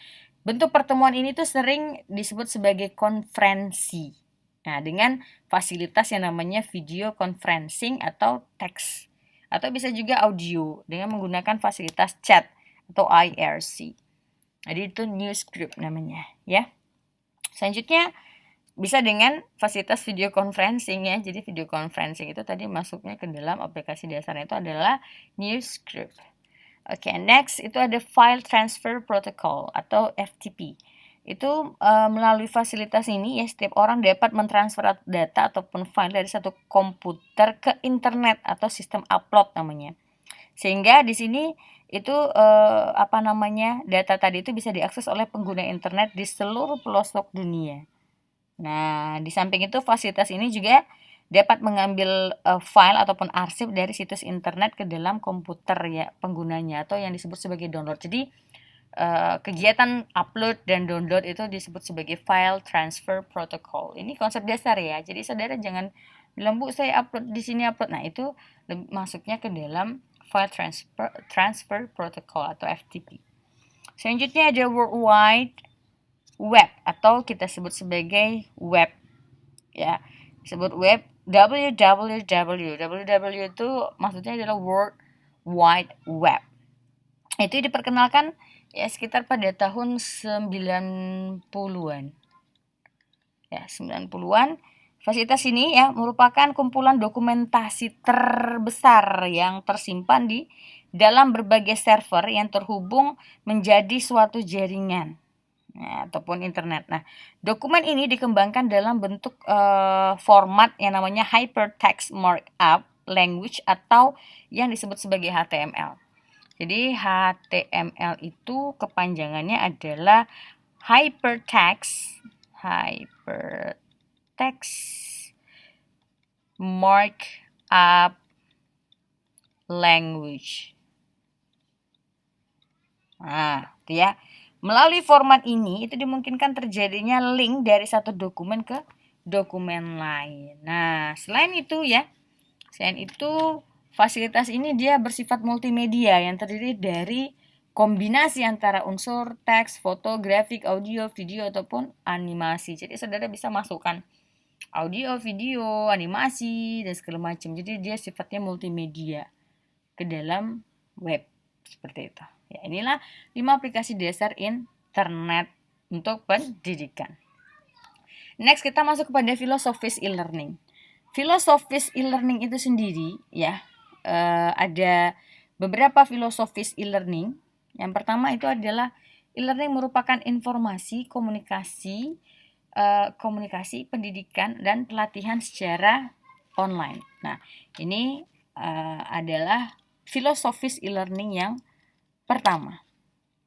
bentuk pertemuan ini tuh sering disebut sebagai konferensi. Nah, dengan fasilitas yang namanya video conferencing atau teks. Atau bisa juga audio dengan menggunakan fasilitas chat atau IRC. Jadi itu newsgroup namanya, ya. Selanjutnya bisa dengan fasilitas video conferencing ya. Jadi video conferencing itu tadi masuknya ke dalam aplikasi dasarnya itu adalah newsgroup. Oke, next itu ada File Transfer Protocol atau FTP. Itu melalui fasilitas ini ya setiap orang dapat mentransfer data ataupun file dari satu komputer ke internet atau sistem upload namanya. Sehingga di sini itu data tadi itu bisa diakses oleh pengguna internet di seluruh pelosok dunia. Nah, di samping itu fasilitas ini juga dapat mengambil file ataupun arsip dari situs internet ke dalam komputer ya penggunanya atau yang disebut sebagai download. Jadi kegiatan upload dan download itu disebut sebagai file transfer protocol. Ini konsep dasar ya. Jadi saudara jangan bilang, "Bu, saya upload di sini upload." Nah, itu masuknya ke dalam file transfer protocol atau FTP. Selanjutnya ada World Wide Web atau kita sebut sebagai web. Ya, disebut web. www itu maksudnya adalah World Wide Web. Itu diperkenalkan ya sekitar pada tahun 90-an. Ya, 90-an. Fasilitas ini ya merupakan kumpulan dokumentasi terbesar yang tersimpan di dalam berbagai server yang terhubung menjadi suatu jaringan. Nah, ataupun internet. Nah, dokumen ini dikembangkan dalam bentuk format yang namanya Hypertext Markup Language atau yang disebut sebagai HTML. Jadi HTML itu kepanjangannya adalah Hypertext Markup Language. Nah, itu ya. Melalui format ini itu dimungkinkan terjadinya link dari satu dokumen ke dokumen lain. Nah, selain itu Fasilitas ini dia bersifat multimedia yang terdiri dari kombinasi antara unsur teks, foto, grafik, audio, video, ataupun animasi. Jadi saudara bisa masukkan audio, video, animasi, dan segala macam. Jadi dia sifatnya multimedia ke dalam web seperti itu. Ya, inilah 5 aplikasi dasar internet untuk pendidikan. Next kita masuk kepada filosofis e-learning. Filosofis e-learning itu sendiri ya ada beberapa filosofis e-learning. Yang pertama itu adalah e-learning merupakan informasi, komunikasi, pendidikan dan pelatihan secara online. Nah, ini adalah filosofis e-learning yang pertama.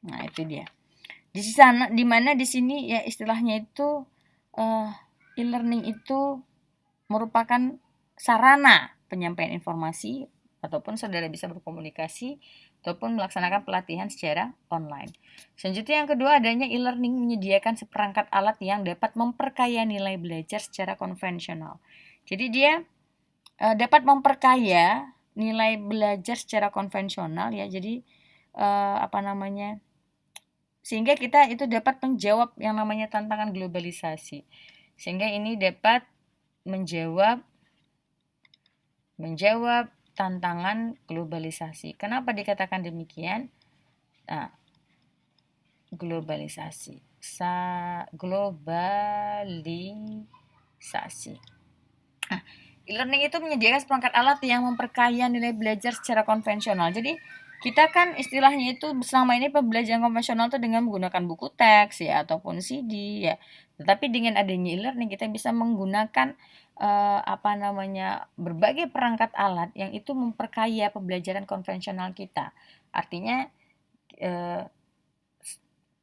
Nah, itu dia. Di sana, di mana di sini ya istilahnya itu e-learning itu merupakan sarana penyampaian informasi ataupun saudara bisa berkomunikasi ataupun melaksanakan pelatihan secara online. Selanjutnya yang kedua adanya e-learning menyediakan seperangkat alat yang dapat memperkaya nilai belajar secara konvensional. Jadi dia dapat memperkaya nilai belajar secara konvensional ya. Jadi sehingga kita itu dapat menjawab yang namanya tantangan globalisasi. Sehingga ini dapat menjawab tantangan globalisasi. Kenapa dikatakan demikian? Nah, globalisasi. Nah, e-learning itu menyediakan seperangkat alat yang memperkaya nilai belajar secara konvensional. Jadi kita kan istilahnya itu selama ini pembelajaran konvensional itu dengan menggunakan buku teks ya ataupun CD ya. Tetapi dengan adanya e-learning kita bisa menggunakan berbagai perangkat alat yang itu memperkaya pembelajaran konvensional kita. Artinya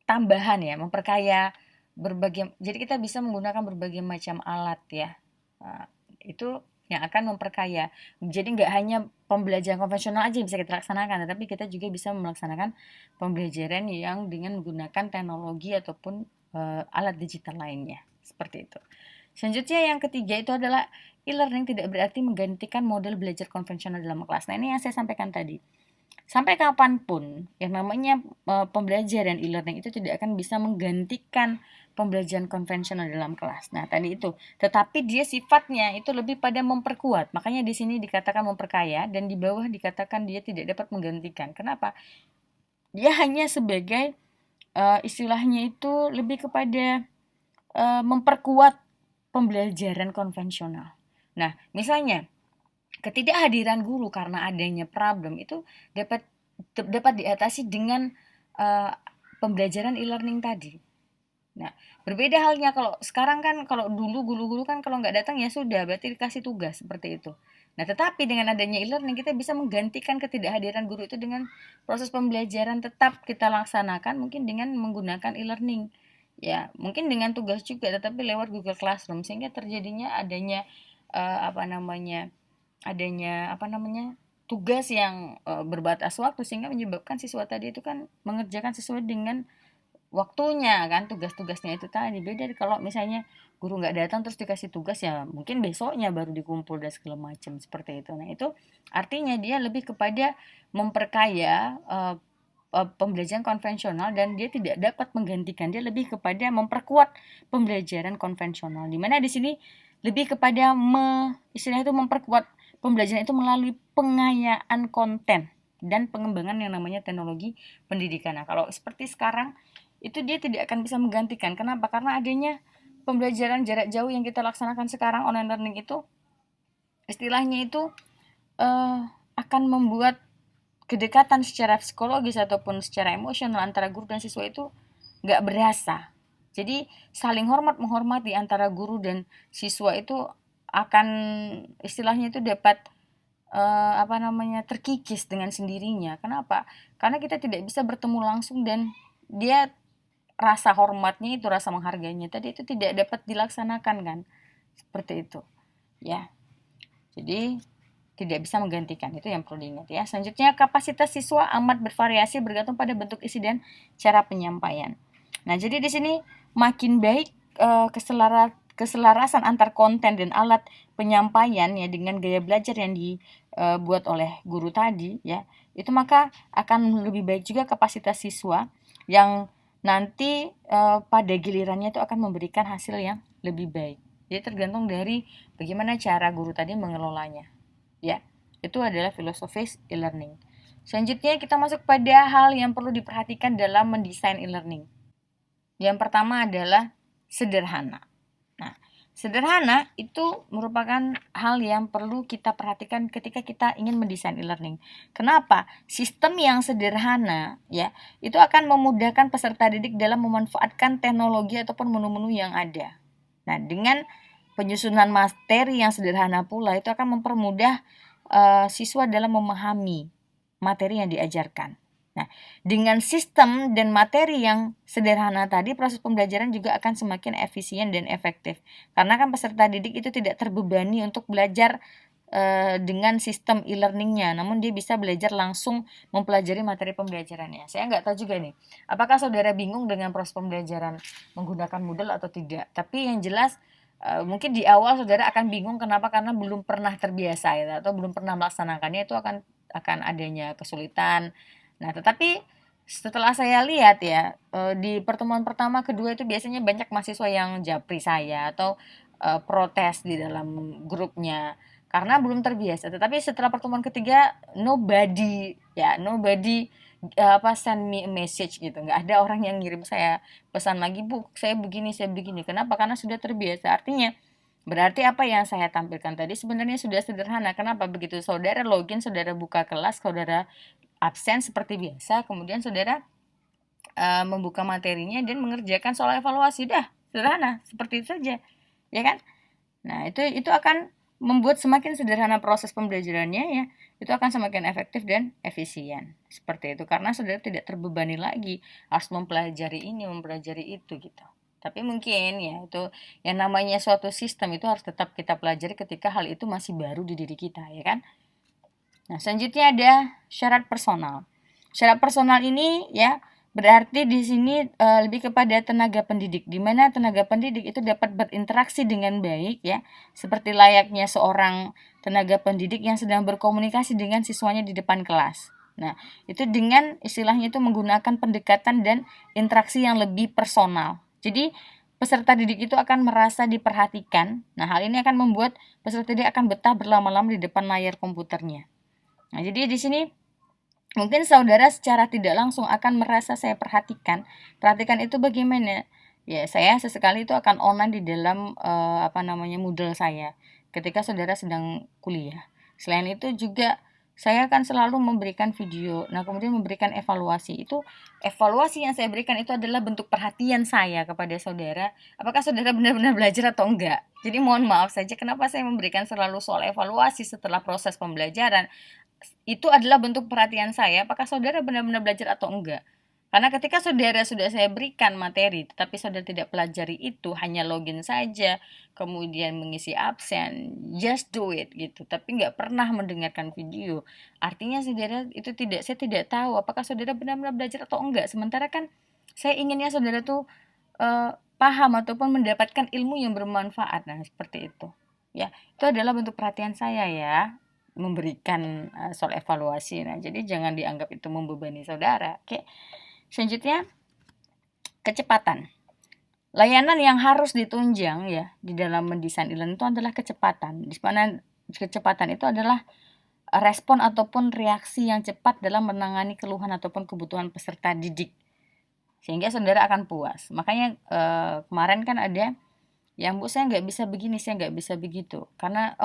tambahan ya, memperkaya berbagai. Jadi kita bisa menggunakan berbagai macam alat ya. Itu yang akan memperkaya. Jadi nggak hanya pembelajaran konvensional aja yang bisa kita laksanakan, tetapi kita juga bisa melaksanakan pembelajaran yang dengan menggunakan teknologi ataupun alat digital lainnya. Seperti itu. Selanjutnya yang ketiga itu adalah e-learning tidak berarti menggantikan model belajar konvensional dalam kelas. Nah, ini yang saya sampaikan tadi. Sampai kapanpun yang namanya pembelajaran e-learning itu tidak akan bisa menggantikan pembelajaran konvensional dalam kelas. Nah, tadi itu. Tetapi dia sifatnya itu lebih pada memperkuat. Makanya di sini dikatakan memperkaya dan di bawah dikatakan dia tidak dapat menggantikan. Kenapa? Dia hanya sebagai istilahnya itu lebih kepada memperkuat pembelajaran konvensional. Nah, misalnya ketidakhadiran guru karena adanya problem itu dapat diatasi dengan pembelajaran e-learning tadi. Nah, berbeda halnya kalau sekarang kan, kalau dulu guru-guru kan kalau nggak datang ya sudah, berarti dikasih tugas seperti itu. Nah, tetapi dengan adanya e-learning kita bisa menggantikan ketidakhadiran guru itu dengan proses pembelajaran tetap kita laksanakan mungkin dengan menggunakan e-learning. Ya, mungkin dengan tugas juga tetapi lewat Google Classroom sehingga terjadinya adanya tugas yang berbatas waktu sehingga menyebabkan siswa tadi itu kan mengerjakan sesuai dengan waktunya kan, tugas-tugasnya itu tadi. Beda kalau misalnya guru nggak datang terus dikasih tugas ya mungkin besoknya baru dikumpul dan segala macam seperti itu. Nah, itu artinya dia lebih kepada memperkaya pembelajaran konvensional dan dia tidak dapat menggantikan, dia lebih kepada memperkuat pembelajaran konvensional, di mana di sini lebih kepada istilahnya itu memperkuat pembelajaran itu melalui pengayaan konten dan pengembangan yang namanya teknologi pendidikan. Nah, kalau seperti sekarang itu dia tidak akan bisa menggantikan. Kenapa? Karena adanya pembelajaran jarak jauh yang kita laksanakan sekarang, online learning itu istilahnya itu akan membuat kedekatan secara psikologis ataupun secara emosional antara guru dan siswa itu nggak berasa. Jadi saling menghormati antara guru dan siswa itu akan istilahnya itu dapat terkikis dengan sendirinya. Kenapa? Karena kita tidak bisa bertemu langsung dan dia rasa hormatnya itu, rasa menghargainya tadi itu tidak dapat dilaksanakan kan, seperti itu ya. Jadi tidak bisa menggantikan, itu yang perlu diingat ya. Selanjutnya kapasitas siswa amat bervariasi bergantung pada bentuk isi dan cara penyampaian. Nah, jadi di sini makin baik keselarasan antar konten dan alat penyampaian ya dengan gaya belajar yang dibuat oleh guru tadi ya, itu maka akan lebih baik juga kapasitas siswa yang nanti pada gilirannya itu akan memberikan hasil yang lebih baik. Jadi tergantung dari bagaimana cara guru tadi mengelolanya. Ya, itu adalah filosofis e-learning. Selanjutnya kita masuk pada hal yang perlu diperhatikan dalam mendesain e-learning. Yang pertama adalah sederhana. Nah, sederhana itu merupakan hal yang perlu kita perhatikan ketika kita ingin mendesain e-learning. Kenapa? Sistem yang sederhana ya, itu akan memudahkan peserta didik dalam memanfaatkan teknologi ataupun menu-menu yang ada. Nah, dengan penyusunan materi yang sederhana pula itu akan mempermudah siswa dalam memahami materi yang diajarkan. Nah, dengan sistem dan materi yang sederhana tadi, proses pembelajaran juga akan semakin efisien dan efektif. Karena kan peserta didik itu tidak terbebani untuk belajar dengan sistem e-learningnya, namun dia bisa belajar langsung mempelajari materi pembelajarannya. Saya nggak tahu juga nih, apakah saudara bingung dengan proses pembelajaran menggunakan Moodle atau tidak. Tapi yang jelas mungkin di awal saudara akan bingung, kenapa? Karena belum pernah terbiasa ya, atau belum pernah melaksanakannya, itu akan adanya kesulitan. Nah, tetapi setelah saya lihat ya, di pertemuan pertama, kedua itu biasanya banyak mahasiswa yang japri saya atau protes di dalam grupnya karena belum terbiasa. Tetapi setelah pertemuan ketiga, nobody send me a message gitu. Nggak ada orang yang ngirim saya pesan lagi, Bu, saya begini. Kenapa? Karena sudah terbiasa. Artinya berarti apa yang saya tampilkan tadi sebenarnya sudah sederhana. Kenapa? Begitu saudara login, saudara buka kelas, saudara absen seperti biasa, kemudian saudara membuka materinya dan mengerjakan soal evaluasi, dah sederhana seperti itu saja, ya kan? Nah, itu akan membuat semakin sederhana proses pembelajarannya ya, itu akan semakin efektif dan efisien seperti itu, karena saudara tidak terbebani lagi harus mempelajari ini, mempelajari itu gitu. Tapi mungkin ya itu yang namanya suatu sistem itu harus tetap kita pelajari ketika hal itu masih baru di diri kita, ya kan? Nah, selanjutnya ada syarat personal. Syarat personal ini ya berarti di sini lebih kepada tenaga pendidik, di mana tenaga pendidik itu dapat berinteraksi dengan baik ya, seperti layaknya seorang tenaga pendidik yang sedang berkomunikasi dengan siswanya di depan kelas. Nah, itu dengan istilahnya itu menggunakan pendekatan dan interaksi yang lebih personal. Jadi peserta didik itu akan merasa diperhatikan. Nah, hal ini akan membuat peserta didik akan betah berlama-lama di depan layar komputernya. Nah, jadi di sini mungkin saudara secara tidak langsung akan merasa saya perhatikan. Perhatikan itu bagaimana? Ya, saya sesekali itu akan online di dalam Moodle saya ketika saudara sedang kuliah. Selain itu juga saya akan selalu memberikan video. Nah, kemudian memberikan evaluasi. Itu evaluasi yang saya berikan itu adalah bentuk perhatian saya kepada saudara. Apakah saudara benar-benar belajar atau enggak? Jadi mohon maaf saja kenapa saya memberikan selalu soal evaluasi setelah proses pembelajaran. Itu adalah bentuk perhatian saya, apakah saudara benar-benar belajar atau enggak. Karena ketika saudara sudah saya berikan materi, tetapi saudara tidak pelajari itu, hanya login saja, kemudian mengisi absen, just do it gitu, tapi nggak pernah mendengarkan video. Artinya saudara itu saya tidak tahu apakah saudara benar-benar belajar atau enggak. Sementara kan saya inginnya saudara tuh paham ataupun mendapatkan ilmu yang bermanfaat. Nah, seperti itu. Ya, itu adalah bentuk perhatian saya ya, memberikan soal evaluasi. Nah, jadi jangan dianggap itu membebani saudara. Oke. Selanjutnya, kecepatan. Layanan yang harus ditunjang ya di dalam mendesain e-learning itu adalah kecepatan. Di mana kecepatan itu adalah respon ataupun reaksi yang cepat dalam menangani keluhan ataupun kebutuhan peserta didik, sehingga saudara akan puas. Makanya kemarin kan ada yang, Bu, saya nggak bisa begini, saya nggak bisa begitu, karena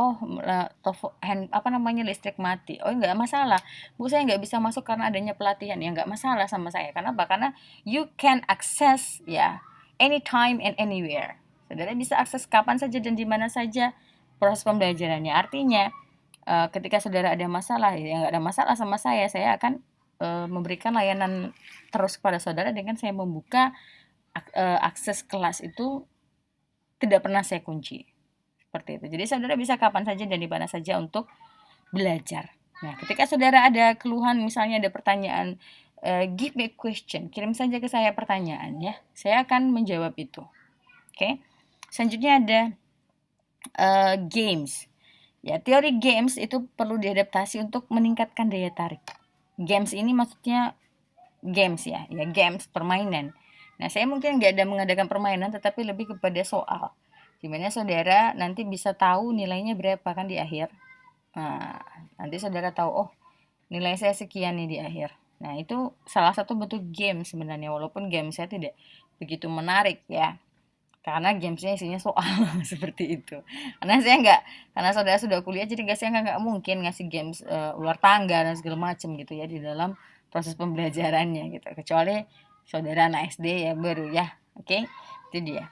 listrik mati. Oh, nggak masalah, Bu, saya nggak bisa masuk karena adanya pelatihan. Ya nggak masalah sama saya. Kenapa? Karena you can access ya anytime and anywhere. Saudara bisa akses kapan saja dan di mana saja proses pembelajarannya. Artinya ketika saudara ada masalah, ya nggak ada masalah sama saya akan memberikan layanan terus kepada saudara dengan saya membuka akses kelas itu tidak pernah saya kunci. Seperti itu. Jadi saudara bisa kapan saja dan di mana saja untuk belajar. Nah, ketika saudara ada keluhan, misalnya ada pertanyaan, give me a question, kirim saja ke saya pertanyaan ya. Saya akan menjawab itu. Oke. Selanjutnya ada games. Ya, teori games itu perlu diadaptasi untuk meningkatkan daya tarik. Games ini maksudnya games ya games permainan. Nah, saya mungkin nggak ada mengadakan permainan, tetapi lebih kepada soal. Dimana saudara nanti bisa tahu nilainya berapa kan di akhir. Nah, nanti saudara tahu, oh nilai saya sekian nih di akhir. Nah, itu salah satu bentuk game sebenarnya, walaupun game saya tidak begitu menarik ya. Karena gamesnya isinya soal seperti itu. Karena saudara sudah kuliah, jadi saya nggak mungkin ngasih games ular tangga dan segala macam gitu ya di dalam proses pembelajarannya gitu. Kecuali saudara anak SD ya baru ya, oke, itu dia.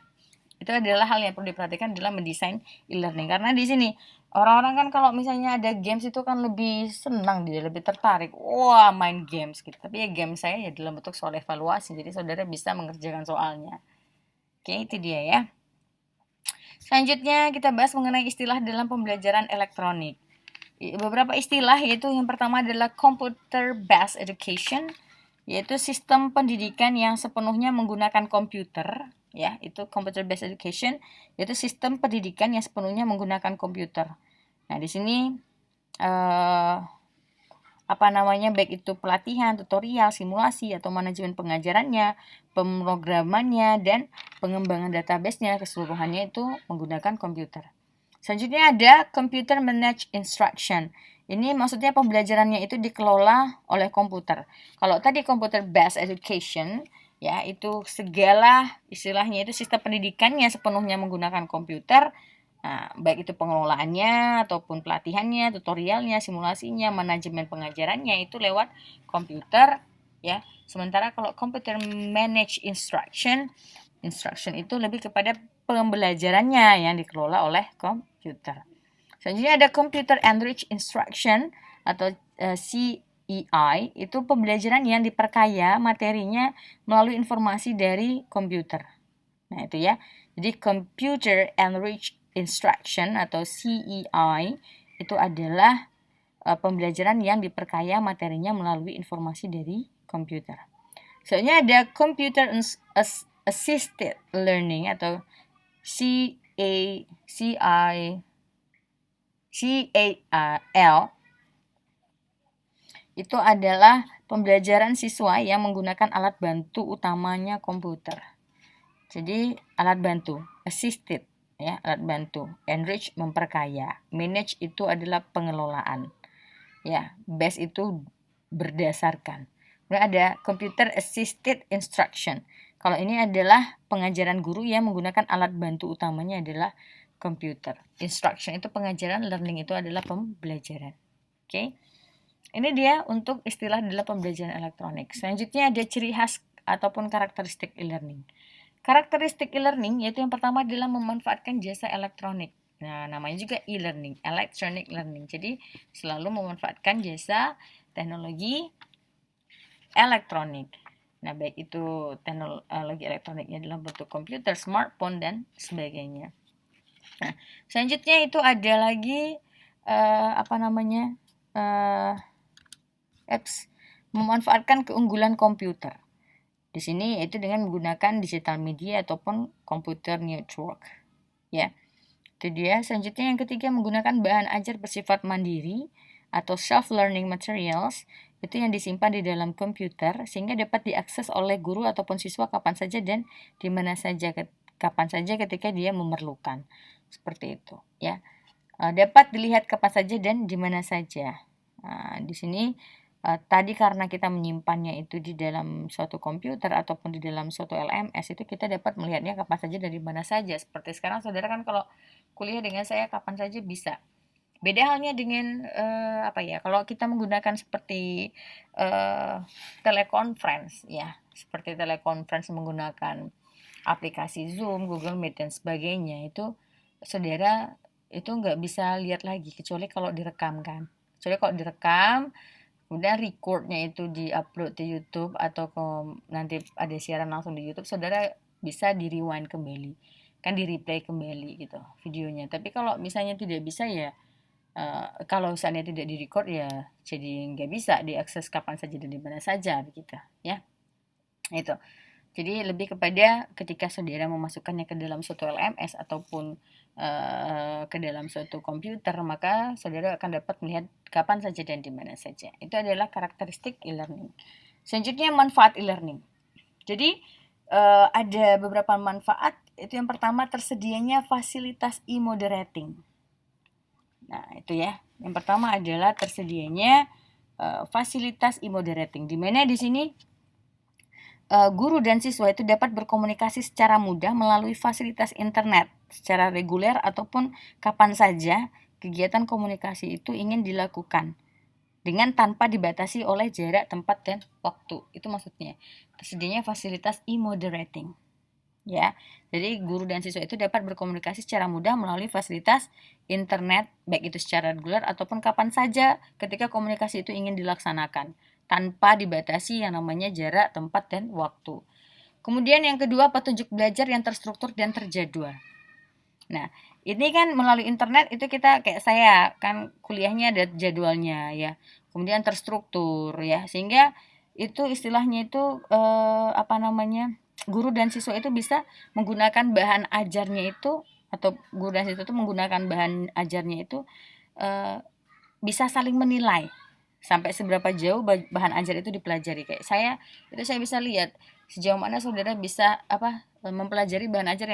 Itu adalah hal yang perlu diperhatikan dalam mendesain e-learning. Karena di sini orang-orang kan kalau misalnya ada games itu kan lebih senang, dia lebih tertarik. Wah, main games gitu. Tapi ya game saya ya dalam bentuk soal evaluasi. Jadi saudara bisa mengerjakan soalnya. Oke, itu dia ya. Selanjutnya kita bahas mengenai istilah dalam pembelajaran elektronik. Beberapa istilah, yaitu yang pertama adalah computer based education, yaitu sistem pendidikan yang sepenuhnya menggunakan komputer. Ya, itu computer based education, yaitu sistem pendidikan yang sepenuhnya menggunakan komputer. Nah, di sini baik itu pelatihan, tutorial, simulasi, atau manajemen pengajarannya, pemrogramannya, dan pengembangan database-nya keseluruhannya itu menggunakan komputer. Selanjutnya ada computer managed instruction. Ini maksudnya pembelajarannya itu dikelola oleh komputer. Kalau tadi computer based education, ya itu segala istilahnya itu sistem pendidikannya sepenuhnya menggunakan komputer. Nah, baik itu pengelolaannya ataupun pelatihannya, tutorialnya, simulasinya, manajemen pengajarannya itu lewat komputer ya. Sementara kalau computer managed instruction itu lebih kepada pembelajarannya yang dikelola oleh komputer. Selanjutnya ada computer enriched instruction atau CEI, itu pembelajaran yang diperkaya materinya melalui informasi dari komputer. Nah, itu ya. Jadi computer enriched instruction atau CEI itu adalah pembelajaran yang diperkaya materinya melalui informasi dari komputer. Selanjutnya ada computer assisted learning atau CAL. Itu adalah pembelajaran siswa yang menggunakan alat bantu utamanya komputer. Jadi alat bantu, assisted ya, alat bantu. Enrich memperkaya, manage itu adalah pengelolaan. Ya, base itu berdasarkan. Kemudian ada computer assisted instruction. Kalau ini adalah pengajaran guru yang menggunakan alat bantu utamanya adalah komputer. Instruction itu pengajaran, learning itu adalah pembelajaran. Oke. Ini dia untuk istilah dalam pembelajaran elektronik. Selanjutnya ada ciri khas ataupun karakteristik e-learning. Karakteristik e-learning yaitu yang pertama adalah memanfaatkan jasa elektronik. Nah, namanya juga e-learning, electronic learning. Jadi, selalu memanfaatkan jasa teknologi elektronik. Nah, baik itu teknologi elektroniknya dalam bentuk komputer, smartphone, dan sebagainya. Nah, selanjutnya itu ada lagi apps memanfaatkan keunggulan komputer. Di sini yaitu dengan menggunakan digital media ataupun computer network. Ya. Itu dia. Selanjutnya yang ketiga menggunakan bahan ajar bersifat mandiri atau self-learning materials, itu yang disimpan di dalam komputer sehingga dapat diakses oleh guru ataupun siswa kapan saja dan di mana saja kapan saja ketika dia memerlukan. Seperti itu, ya. Dapat dilihat kapan saja dan di mana saja. Di sini tadi karena kita menyimpannya itu di dalam suatu komputer ataupun di dalam suatu LMS, itu kita dapat melihatnya kapan saja dari mana saja. Seperti sekarang saudara kan kalau kuliah dengan saya kapan saja bisa. Beda halnya dengan kalau kita menggunakan seperti teleconference ya, seperti teleconference menggunakan aplikasi Zoom, Google Meet dan sebagainya, itu saudara itu nggak bisa lihat lagi kecuali kalau direkam kan. Kecuali kalau direkam kemudian recordnya itu di-upload di YouTube atau nanti ada siaran langsung di YouTube, saudara bisa di rewind kembali, kan di replay kembali gitu videonya. Tapi kalau misalnya tidak bisa ya kalau misalnya tidak di record ya jadi nggak bisa diakses kapan saja dan di mana saja begitu ya. Itu Jadi lebih kepada ketika saudara memasukkannya ke dalam suatu LMS ataupun ke dalam suatu komputer, maka saudara akan dapat melihat kapan saja dan di mana saja. Itu adalah karakteristik e-learning. Selanjutnya manfaat e-learning. Jadi ada beberapa manfaat. Itu yang pertama, tersedianya fasilitas e-moderating. Nah, itu ya. Yang pertama adalah tersedianya fasilitas e-moderating, di mana di sini guru dan siswa itu dapat berkomunikasi secara mudah melalui fasilitas internet secara reguler ataupun kapan saja kegiatan komunikasi itu ingin dilakukan dengan tanpa dibatasi oleh jarak, tempat, dan waktu. Itu maksudnya tersedianya fasilitas e-moderating. Ya, jadi guru dan siswa itu dapat berkomunikasi secara mudah melalui fasilitas internet, baik itu secara reguler ataupun kapan saja ketika komunikasi itu ingin dilaksanakan, tanpa dibatasi yang namanya jarak, tempat, dan waktu. Kemudian yang kedua, petunjuk belajar yang terstruktur dan terjadwal. Nah, ini kan melalui internet itu kita kayak saya kan kuliahnya ada jadwalnya ya, kemudian terstruktur ya, sehingga itu istilahnya itu guru dan siswa itu bisa menggunakan bahan ajarnya itu, atau guru dan siswa itu menggunakan bahan ajarnya itu bisa saling menilai sampai seberapa jauh bahan ajar itu dipelajari. Kayak saya bisa lihat sejauh mana saudara bisa mempelajari bahan ajar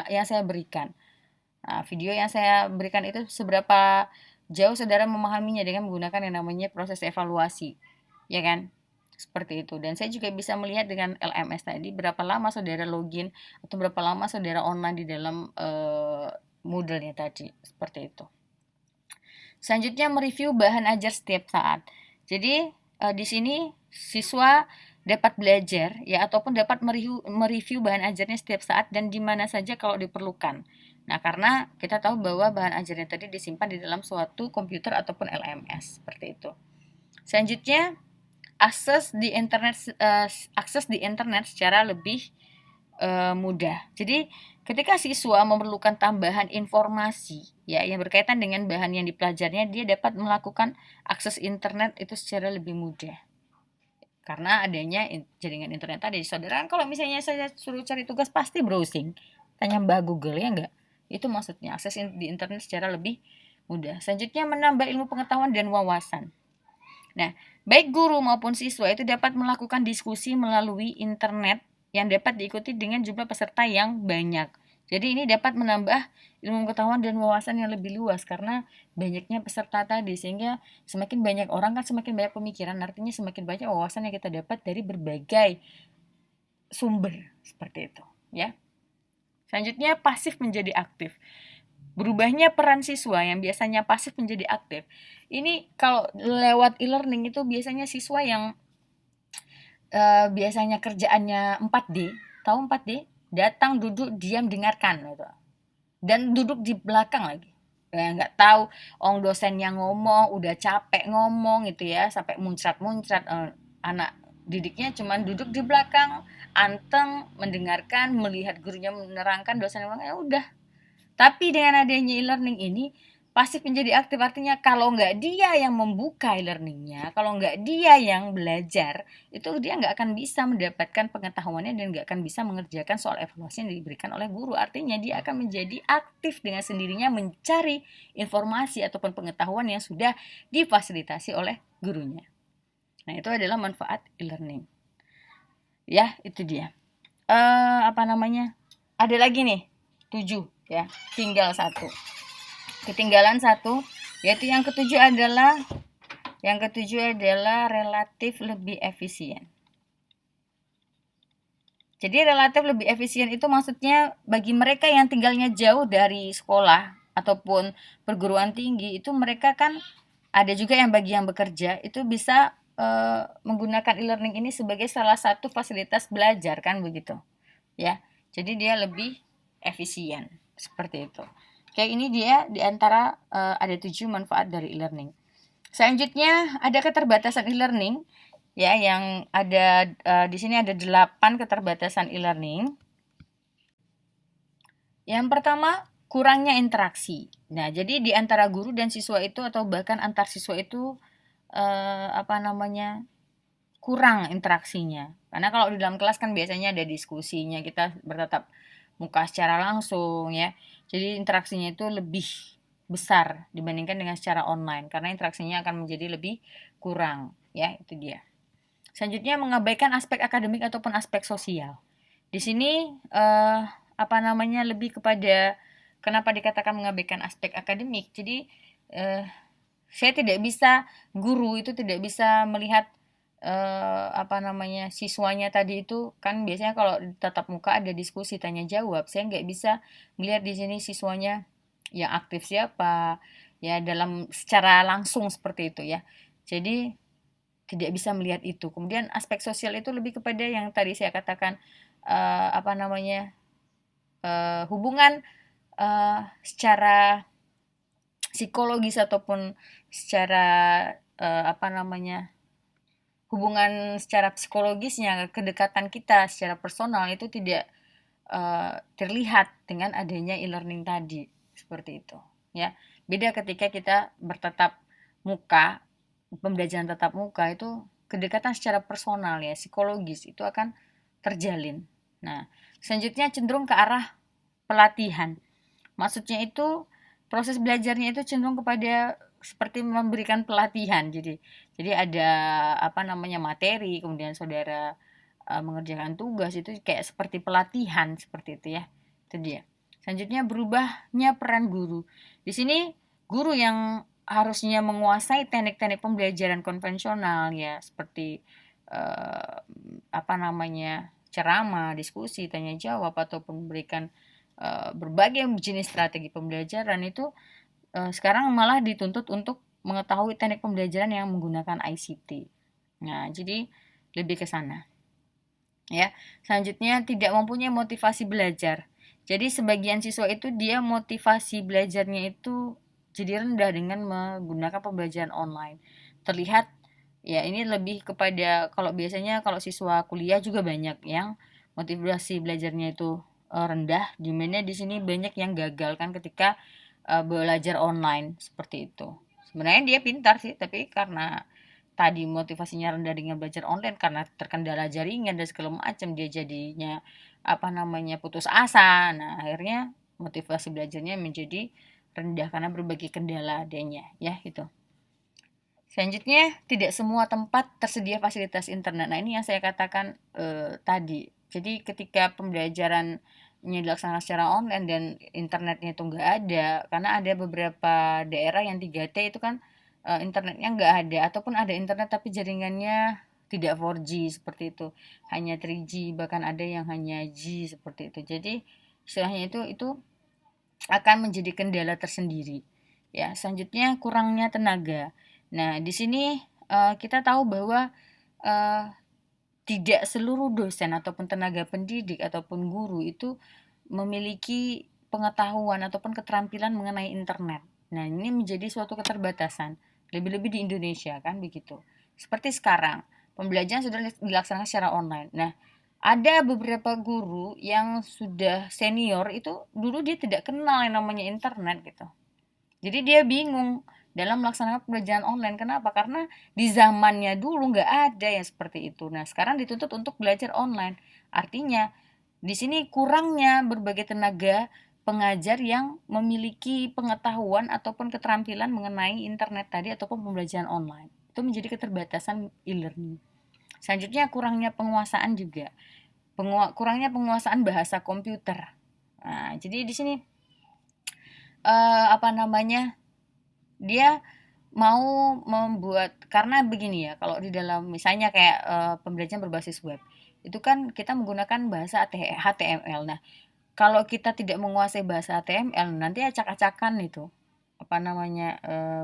yang saya berikan. Nah, video yang saya berikan itu seberapa jauh saudara memahaminya dengan menggunakan yang namanya proses evaluasi, ya kan? Seperti itu. Dan saya juga bisa melihat dengan LMS tadi berapa lama saudara login atau berapa lama saudara online di dalam Moodle-nya tadi, seperti itu. Selanjutnya, mereview bahan ajar setiap saat. Jadi di sini siswa dapat belajar ya ataupun dapat mereview bahan ajarnya setiap saat dan di mana saja kalau diperlukan. Nah, karena kita tahu bahwa bahan ajarnya tadi disimpan di dalam suatu komputer ataupun LMS, seperti itu. Selanjutnya, akses di internet secara lebih mudah. Jadi ketika siswa memerlukan tambahan informasi ya yang berkaitan dengan bahan yang dipelajarinya, dia dapat melakukan akses internet itu secara lebih mudah karena adanya jaringan internet tadi. Saudara, kalau misalnya saya suruh cari tugas pasti browsing, tanya Mbak Google, ya enggak? Itu maksudnya akses di internet secara lebih mudah. Selanjutnya, menambah ilmu pengetahuan dan wawasan. Nah, baik guru maupun siswa itu dapat melakukan diskusi melalui internet yang dapat diikuti dengan jumlah peserta yang banyak. Jadi ini dapat menambah ilmu pengetahuan dan wawasan yang lebih luas karena banyaknya peserta tadi, sehingga semakin banyak orang kan semakin banyak pemikiran, artinya semakin banyak wawasan yang kita dapat dari berbagai sumber, seperti itu ya. Selanjutnya, pasif menjadi aktif. Berubahnya peran siswa yang biasanya pasif menjadi aktif. Ini kalau lewat e-learning itu biasanya siswa yang biasanya kerjaannya 4D, tahu 4D? Datang, duduk, diam, dengarkan gitu. Dan duduk di belakang lagi. Ya nggak tahu, dosennya ngomong, udah capek ngomong gitu ya, sampai muncrat-muncrat, anak didiknya cuman duduk di belakang, anteng, mendengarkan, melihat gurunya menerangkan, dosen ngomong, ya udah. Tapi dengan adanya e-learning ini, pasif menjadi aktif, artinya kalau nggak dia yang membuka e-learningnya, kalau nggak dia yang belajar, itu dia nggak akan bisa mendapatkan pengetahuannya dan nggak akan bisa mengerjakan soal evaluasi yang diberikan oleh guru. Artinya dia akan menjadi aktif dengan sendirinya mencari informasi ataupun pengetahuan yang sudah difasilitasi oleh gurunya. Nah, itu adalah manfaat e-learning. Ya, itu dia. Ada lagi nih, 7 ya, tinggal 1. Ketinggalan 1, yaitu yang ketujuh adalah relatif lebih efisien. Jadi relatif lebih efisien itu maksudnya bagi mereka yang tinggalnya jauh dari sekolah ataupun perguruan tinggi, itu mereka kan ada juga yang bagi yang bekerja itu bisa menggunakan e-learning ini sebagai salah satu fasilitas belajar kan begitu ya. Jadi dia lebih efisien, seperti itu. Kayak ini dia diantara ada 7 manfaat dari e-learning. Selanjutnya ada keterbatasan e-learning ya, yang ada di sini ada 8 keterbatasan e-learning. Yang pertama, kurangnya interaksi. Nah, jadi di antara guru dan siswa itu atau bahkan antar siswa itu kurang interaksinya. Karena kalau di dalam kelas kan biasanya ada diskusinya, kita bertatap muka secara langsung ya. Jadi interaksinya itu lebih besar dibandingkan dengan secara online karena interaksinya akan menjadi lebih kurang ya, itu dia. Selanjutnya mengabaikan aspek akademik ataupun aspek sosial. Di sini lebih kepada kenapa dikatakan mengabaikan aspek akademik. Jadi saya tidak bisa, guru itu tidak bisa melihat siswanya tadi itu kan biasanya kalau tatap muka ada diskusi tanya jawab. Saya nggak bisa melihat di sini siswanya yang aktif siapa ya dalam secara langsung seperti itu ya. Jadi tidak bisa melihat itu. Kemudian aspek sosial itu lebih kepada yang tadi saya katakan hubungan secara psikologis ataupun secara hubungan secara psikologisnya, kedekatan kita secara personal itu tidak terlihat dengan adanya e-learning tadi, seperti itu ya. Beda ketika kita bertatap muka, pembelajaran tatap muka itu kedekatan secara personal ya, psikologis itu akan terjalin. Nah, selanjutnya cenderung ke arah pelatihan. Maksudnya itu proses belajarnya itu cenderung kepada seperti memberikan pelatihan. Jadi ada materi, kemudian saudara mengerjakan tugas, itu kayak seperti pelatihan seperti itu ya. Itu dia. Selanjutnya berubahnya peran guru. Di sini guru yang harusnya menguasai teknik-teknik pembelajaran konvensional ya, seperti ceramah, diskusi, tanya jawab ataupun memberikan berbagai jenis strategi pembelajaran itu sekarang malah dituntut untuk mengetahui teknik pembelajaran yang menggunakan ICT. Nah, jadi lebih ke sana. Ya. Selanjutnya tidak mempunyai motivasi belajar. Jadi sebagian siswa itu dia motivasi belajarnya itu jadi rendah dengan menggunakan pembelajaran online. Terlihat ya ini lebih kepada kalau biasanya kalau siswa kuliah juga banyak yang motivasi belajarnya itu rendah, dimana di sini banyak yang gagal kan ketika belajar online seperti itu. Sebenarnya dia pintar sih, tapi karena tadi motivasinya rendah dengan belajar online karena terkendala jaringan dan segala macam, dia jadinya putus asa. Nah, akhirnya motivasi belajarnya menjadi rendah karena berbagai kendala adanya ya itu. Selanjutnya, tidak semua tempat tersedia fasilitas internet. Nah, ini yang saya katakan tadi. Jadi ketika pembelajarannya dilaksanakan secara online dan internetnya itu nggak ada, karena ada beberapa daerah yang 3T itu kan internetnya nggak ada, ataupun ada internet tapi jaringannya tidak 4G seperti itu, hanya 3G, bahkan ada yang hanya G seperti itu. Jadi istilahnya itu akan menjadi kendala tersendiri. Ya, selanjutnya kurangnya tenaga. Nah, di sini kita tahu bahwa tidak seluruh dosen ataupun tenaga pendidik ataupun guru itu memiliki pengetahuan ataupun keterampilan mengenai internet. Nah, ini menjadi suatu keterbatasan, lebih-lebih di Indonesia kan begitu. Seperti sekarang, pembelajaran sudah dilaksanakan secara online. Nah, ada beberapa guru yang sudah senior itu dulu dia tidak kenal yang namanya internet gitu. Jadi dia bingung dalam melaksanakan pembelajaran online. Kenapa? Karena di zamannya dulu nggak ada yang seperti itu. Nah, sekarang dituntut untuk belajar online. Artinya, di sini kurangnya berbagai tenaga pengajar yang memiliki pengetahuan ataupun keterampilan mengenai internet tadi ataupun pembelajaran online. Itu menjadi keterbatasan e-learning. Selanjutnya, kurangnya penguasaan juga. Kurangnya penguasaan bahasa komputer. Nah, jadi di sini dia mau membuat, karena begini ya, kalau di dalam misalnya kayak pembelajaran berbasis web itu kan kita menggunakan bahasa HTML. Nah, kalau kita tidak menguasai bahasa HTML nanti acak-acakan itu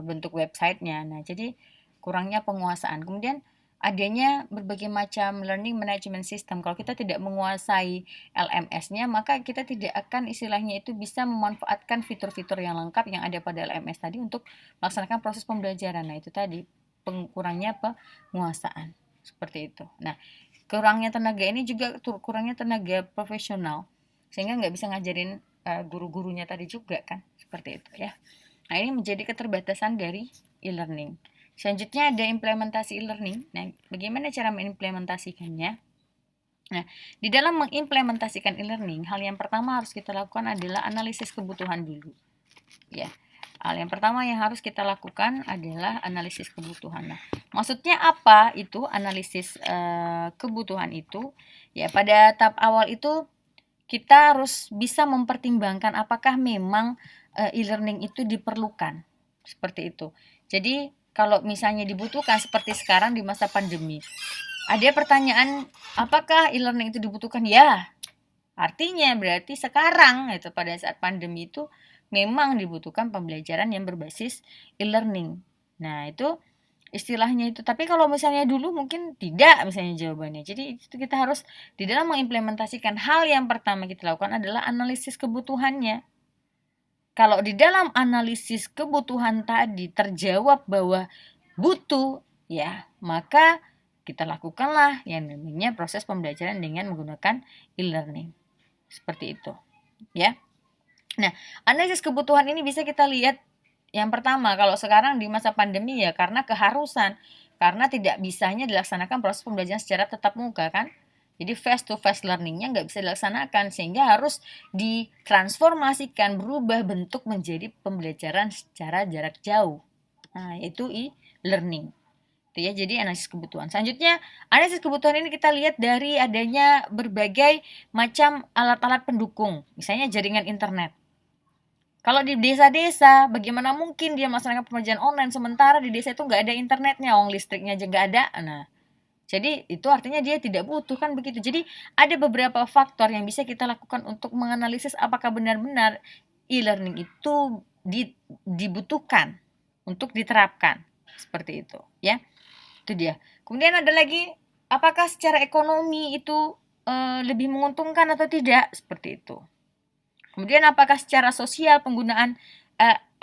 bentuk websitenya. Nah, jadi kurangnya penguasaan. Kemudian adanya berbagai macam learning management system. Kalau kita tidak menguasai LMS-nya, maka kita tidak akan istilahnya itu bisa memanfaatkan fitur-fitur yang lengkap yang ada pada LMS tadi untuk melaksanakan proses pembelajaran. Nah, itu tadi kurangnya penguasaan. Seperti itu. Nah, kurangnya tenaga ini juga kurangnya tenaga profesional. Sehingga nggak bisa ngajarin guru-gurunya tadi juga kan. Seperti itu ya. Nah, ini menjadi keterbatasan dari e-learning. Selanjutnya ada implementasi e-learning. Nah, bagaimana cara mengimplementasikannya? Nah, di dalam mengimplementasikan e-learning, hal yang pertama harus kita lakukan adalah analisis kebutuhan dulu. Ya, hal yang pertama yang harus kita lakukan adalah analisis kebutuhan. Nah, maksudnya apa itu analisis kebutuhan itu? Ya, pada tahap awal itu kita harus bisa mempertimbangkan apakah memang e-learning itu diperlukan. Seperti itu. Jadi, kalau misalnya dibutuhkan seperti sekarang di masa pandemi, ada pertanyaan, apakah e-learning itu dibutuhkan? Ya, artinya berarti sekarang itu pada saat pandemi itu memang dibutuhkan pembelajaran yang berbasis e-learning. Nah, itu istilahnya itu. Tapi kalau misalnya dulu mungkin tidak misalnya jawabannya. Jadi itu kita harus di dalam mengimplementasikan, hal yang pertama kita lakukan adalah analisis kebutuhannya. Kalau di dalam analisis kebutuhan tadi terjawab bahwa butuh, ya, maka kita lakukanlah yang namanya proses pembelajaran dengan menggunakan e-learning. Seperti itu, ya. Nah, analisis kebutuhan ini bisa kita lihat yang pertama, kalau sekarang di masa pandemi ya karena keharusan, karena tidak bisanya dilaksanakan proses pembelajaran secara tatap muka kan. Jadi face to face learningnya nggak bisa dilaksanakan sehingga harus ditransformasikan, berubah bentuk menjadi pembelajaran secara jarak jauh. Nah, yaitu e-learning. Itu ya, jadi analisis kebutuhan. Selanjutnya, analisis kebutuhan ini kita lihat dari adanya berbagai macam alat-alat pendukung, misalnya jaringan internet. Kalau di desa-desa, bagaimana mungkin dia melaksanakan pembelajaran online sementara di desa itu nggak ada internetnya, listriknya aja nggak ada. Nah, jadi itu artinya dia tidak butuh kan begitu. Jadi ada beberapa faktor yang bisa kita lakukan untuk menganalisis apakah benar-benar e-learning itu dibutuhkan untuk diterapkan. Seperti itu, ya. Itu dia. Kemudian ada lagi, apakah secara ekonomi itu lebih menguntungkan atau tidak? Seperti itu. Kemudian apakah secara sosial penggunaan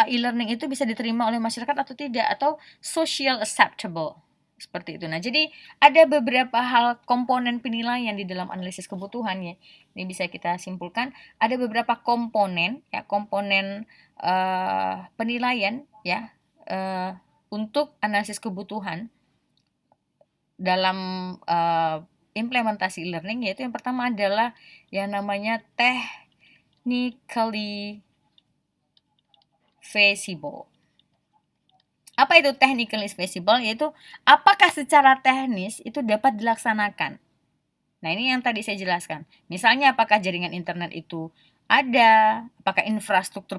e-learning itu bisa diterima oleh masyarakat atau tidak, atau social acceptable. Seperti itu. Nah, jadi ada beberapa hal komponen penilaian di dalam analisis kebutuhan ya. Ini bisa kita simpulkan, ada beberapa komponen ya, komponen penilaian ya untuk analisis kebutuhan dalam implementasi e-learning, yaitu yang pertama adalah yang namanya technically feasible. Apa itu technically feasible? Yaitu apakah secara teknis itu dapat dilaksanakan. Nah, ini yang tadi saya jelaskan. Misalnya apakah jaringan internet itu ada, apakah infrastruktur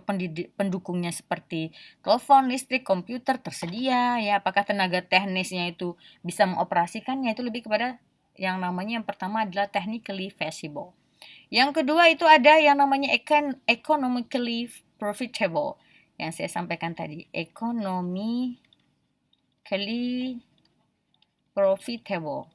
pendukungnya seperti telepon, listrik, komputer tersedia, ya, apakah tenaga teknisnya itu bisa mengoperasikannya, itu lebih kepada yang namanya yang pertama adalah technically feasible. Yang kedua itu ada yang namanya economically profitable. Yang saya sampaikan tadi, economically profitable.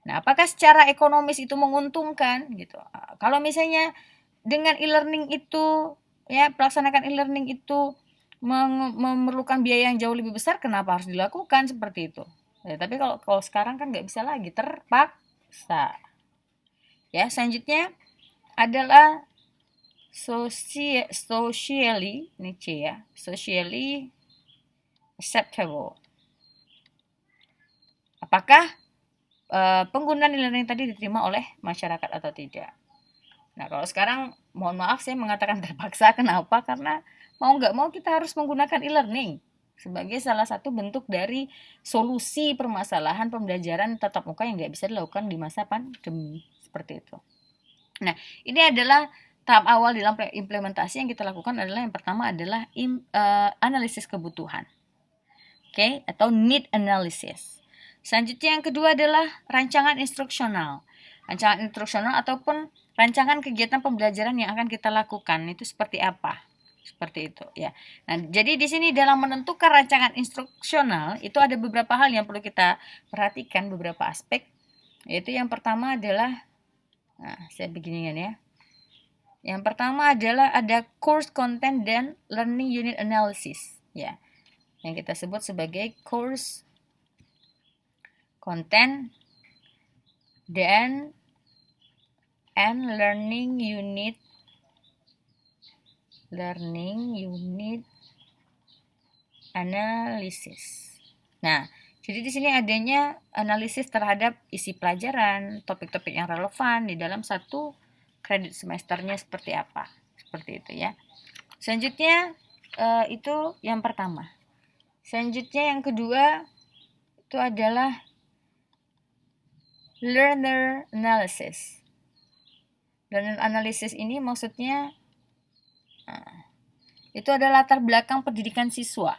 Nah, apakah secara ekonomis itu menguntungkan gitu? Kalau misalnya dengan e-learning itu ya, pelaksanakan e-learning itu memerlukan biaya yang jauh lebih besar, kenapa harus dilakukan seperti itu? Ya, tapi kalau sekarang kan nggak bisa lagi, terpaksa. Ya, selanjutnya adalah socially, ini C ya, socially acceptable. Apakah penggunaan e-learning tadi diterima oleh masyarakat atau tidak? Nah, kalau sekarang mohon maaf saya mengatakan terpaksa. Kenapa? Karena mau nggak mau kita harus menggunakan e-learning sebagai salah satu bentuk dari solusi permasalahan pembelajaran tatap muka yang nggak bisa dilakukan di masa pandemi. Seperti itu. Nah, ini adalah tahap awal dalam implementasi yang kita lakukan adalah yang pertama adalah analisis kebutuhan. Oke, atau need analysis. Selanjutnya yang kedua adalah rancangan instruksional. Rancangan instruksional ataupun rancangan kegiatan pembelajaran yang akan kita lakukan itu seperti apa? Seperti itu ya. Nah, jadi di sini dalam menentukan rancangan instruksional itu ada beberapa hal yang perlu kita perhatikan, beberapa aspek. Yaitu yang pertama adalah, nah, saya beginian ya. Yang pertama adalah ada course content dan learning unit analysis ya. Yang kita sebut sebagai course content dan learning unit analysis. Nah, jadi di sini adanya analisis terhadap isi pelajaran, topik-topik yang relevan di dalam satu kredit semesternya seperti apa. Seperti itu ya. Selanjutnya itu yang pertama. Selanjutnya yang kedua itu adalah learner analysis. Learner analysis ini maksudnya itu adalah latar belakang pendidikan siswa,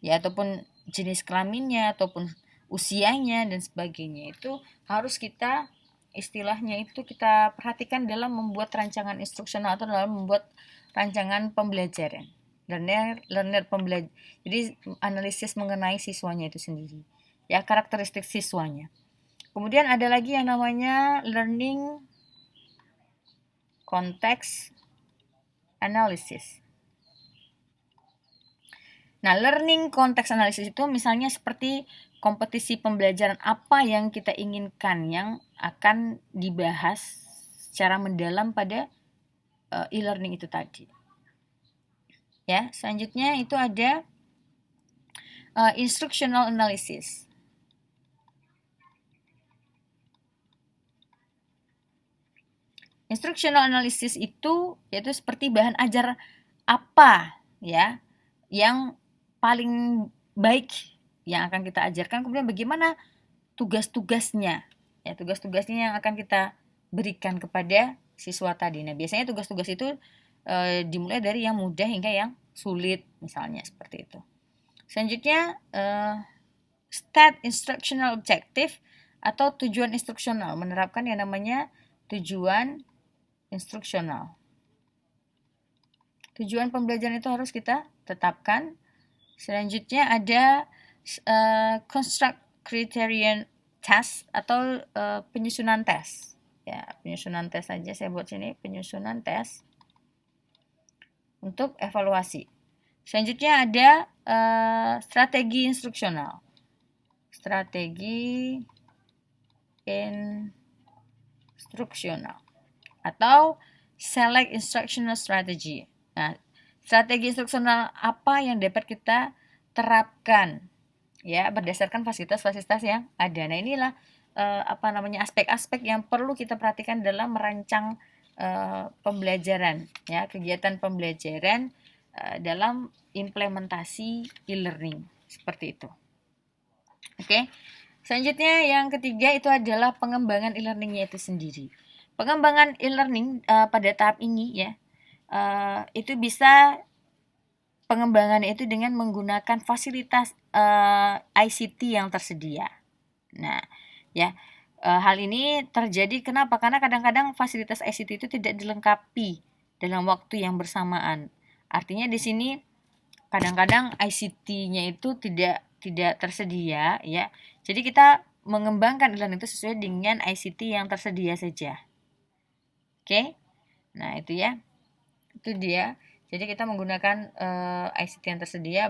ya, ataupun jenis kelaminnya, ataupun usianya dan sebagainya. Itu harus kita istilahnya itu kita perhatikan dalam membuat rancangan instruksional atau dalam membuat rancangan pembelajaran. Learner pembelajar. Jadi analisis mengenai siswanya itu sendiri. Ya, karakteristik siswanya. Kemudian ada lagi yang namanya learning context analysis. Nah, learning context analysis itu misalnya seperti kompetisi pembelajaran apa yang kita inginkan yang akan dibahas secara mendalam pada e-learning itu tadi. Ya, selanjutnya itu ada instructional analysis. Instructional analysis itu yaitu seperti bahan ajar apa ya yang paling baik yang akan kita ajarkan, kemudian bagaimana tugas-tugasnya, ya tugas-tugasnya yang akan kita berikan kepada siswa tadi. Nah, biasanya tugas-tugas itu dimulai dari yang mudah hingga yang sulit, misalnya seperti itu. Selanjutnya state instructional objective atau tujuan instruksional, menerapkan yang namanya tujuan instruksional. Tujuan pembelajaran itu harus kita tetapkan. Selanjutnya ada construct criterion test atau penyusunan tes. Ya, penyusunan tes saja saya buat sini, penyusunan tes untuk evaluasi. Selanjutnya ada strategi instruksional. Strategi instruksional atau select instructional strategy. Nah, strategi instruksional apa yang dapat kita terapkan ya berdasarkan fasilitas-fasilitas yang ada. Nah, inilah aspek-aspek yang perlu kita perhatikan dalam merancang pembelajaran ya, kegiatan pembelajaran dalam implementasi e-learning seperti itu. Oke. Selanjutnya yang ketiga itu adalah pengembangan e-learningnya itu sendiri. Pengembangan e-learning pada tahap ini ya itu bisa pengembangan itu dengan menggunakan fasilitas ICT yang tersedia. Nah, ya hal ini terjadi kenapa? Karena kadang-kadang fasilitas ICT itu tidak dilengkapi dalam waktu yang bersamaan. Artinya di sini kadang-kadang ICT-nya itu tidak tersedia ya. Jadi kita mengembangkan e-learning itu sesuai dengan ICT yang tersedia saja. Oke. Nah, itu ya. Itu dia. Jadi kita menggunakan ICT yang tersedia.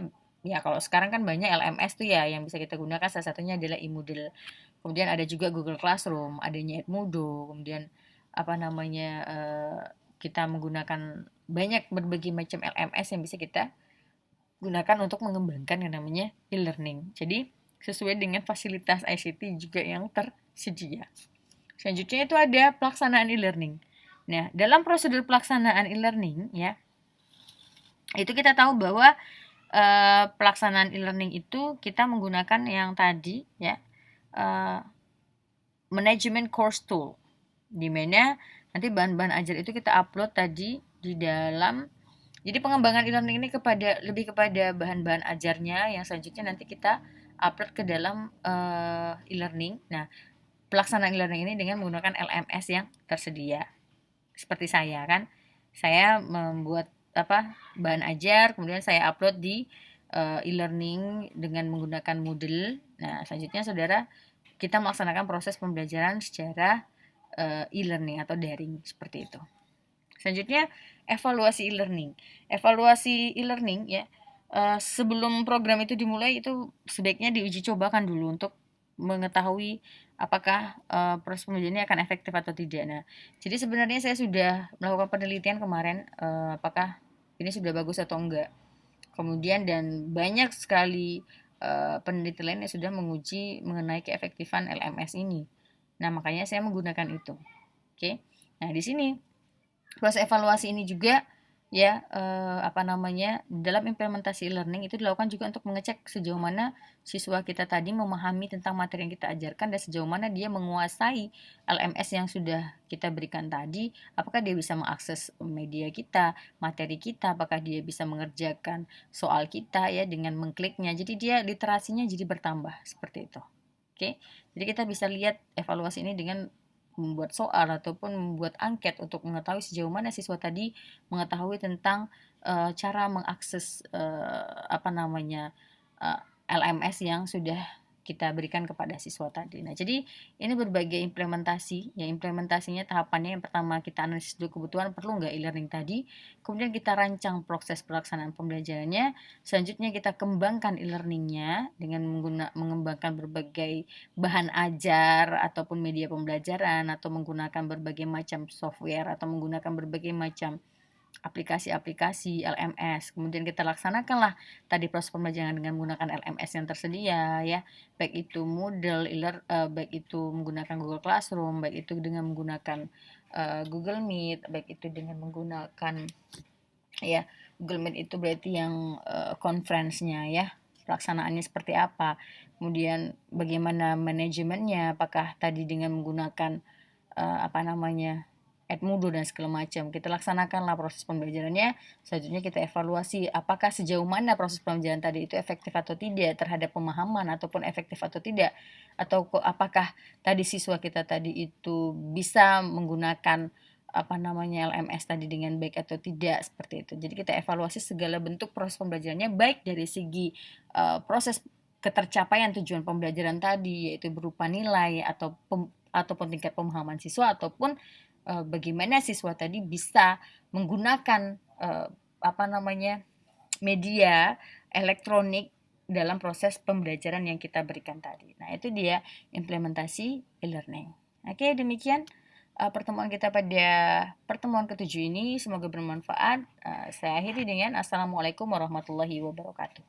Ya, kalau sekarang kan banyak LMS tuh ya yang bisa kita gunakan, salah satunya adalah e-Moodle. Kemudian ada juga Google Classroom, adanya Edmodo, kemudian kita menggunakan banyak berbagai macam LMS yang bisa kita gunakan untuk mengembangkan yang namanya e-learning. Jadi sesuai dengan fasilitas ICT juga yang tersedia. Selanjutnya itu ada pelaksanaan e-learning. Nah, dalam prosedur pelaksanaan e-learning ya, itu kita tahu bahwa pelaksanaan e-learning itu kita menggunakan yang tadi ya, management course tool, di mana nanti bahan-bahan ajar itu kita upload tadi di dalam. Jadi pengembangan e-learning ini lebih kepada bahan-bahan ajarnya yang selanjutnya nanti kita upload ke dalam e-learning. Nah, pelaksanaan e-learning ini dengan menggunakan LMS yang tersedia. Seperti saya kan, saya membuat bahan ajar, kemudian saya upload di e-learning dengan menggunakan Moodle. Nah, selanjutnya saudara kita melaksanakan proses pembelajaran secara e-learning atau daring seperti itu. Selanjutnya evaluasi e-learning. Evaluasi e-learning ya, sebelum program itu dimulai itu sebaiknya diuji cobakan dulu untuk mengetahui apakah proses pembelajarannya akan efektif atau tidak. Nah, jadi sebenarnya saya sudah melakukan penelitian kemarin apakah ini sudah bagus atau enggak. Kemudian dan banyak sekali peneliti lain yang sudah menguji mengenai keefektifan LMS ini. Nah, makanya saya menggunakan itu. Oke. Nah, di sini proses evaluasi ini juga ya dalam implementasi e-learning itu dilakukan juga untuk mengecek sejauh mana siswa kita tadi memahami tentang materi yang kita ajarkan dan sejauh mana dia menguasai LMS yang sudah kita berikan tadi, apakah dia bisa mengakses media kita, materi kita, apakah dia bisa mengerjakan soal kita ya dengan mengkliknya. Jadi dia literasinya jadi bertambah seperti itu. Oke. Jadi kita bisa lihat evaluasi ini dengan membuat soal ataupun membuat angket untuk mengetahui sejauh mana siswa tadi mengetahui tentang cara mengakses LMS yang sudah kita berikan kepada siswa tadi. Nah, jadi ini berbagai implementasi. Ya, implementasinya tahapannya yang pertama kita analisis dulu kebutuhan perlu nggak e-learning tadi. Kemudian kita rancang proses pelaksanaan pembelajarannya. Selanjutnya kita kembangkan e-learningnya dengan mengembangkan berbagai bahan ajar ataupun media pembelajaran atau menggunakan berbagai macam software atau menggunakan berbagai macam aplikasi-aplikasi LMS. Kemudian kita laksanakanlah tadi proses pembelajaran dengan menggunakan LMS yang tersedia ya, baik itu Moodle, baik itu menggunakan Google Classroom, baik itu dengan menggunakan Google Meet, baik itu dengan menggunakan ya Google Meet itu berarti yang conference-nya ya, pelaksanaannya seperti apa, kemudian bagaimana manajemennya, apakah tadi dengan menggunakan Edmodo dan segala macam. Kita laksanakanlah proses pembelajarannya. Selanjutnya kita evaluasi apakah sejauh mana proses pembelajaran tadi itu efektif atau tidak terhadap pemahaman ataupun efektif atau tidak, atau apakah tadi siswa kita tadi itu bisa menggunakan LMS tadi dengan baik atau tidak, seperti itu. Jadi kita evaluasi segala bentuk proses pembelajarannya baik dari segi proses ketercapaian tujuan pembelajaran tadi yaitu berupa nilai ataupun tingkat pemahaman siswa ataupun bagaimana siswa tadi bisa menggunakan media elektronik dalam proses pembelajaran yang kita berikan tadi. Nah, itu dia implementasi e-learning. Oke, demikian pertemuan kita pada pertemuan ke-7 ini. Semoga bermanfaat. Saya akhiri dengan Assalamualaikum warahmatullahi wabarakatuh.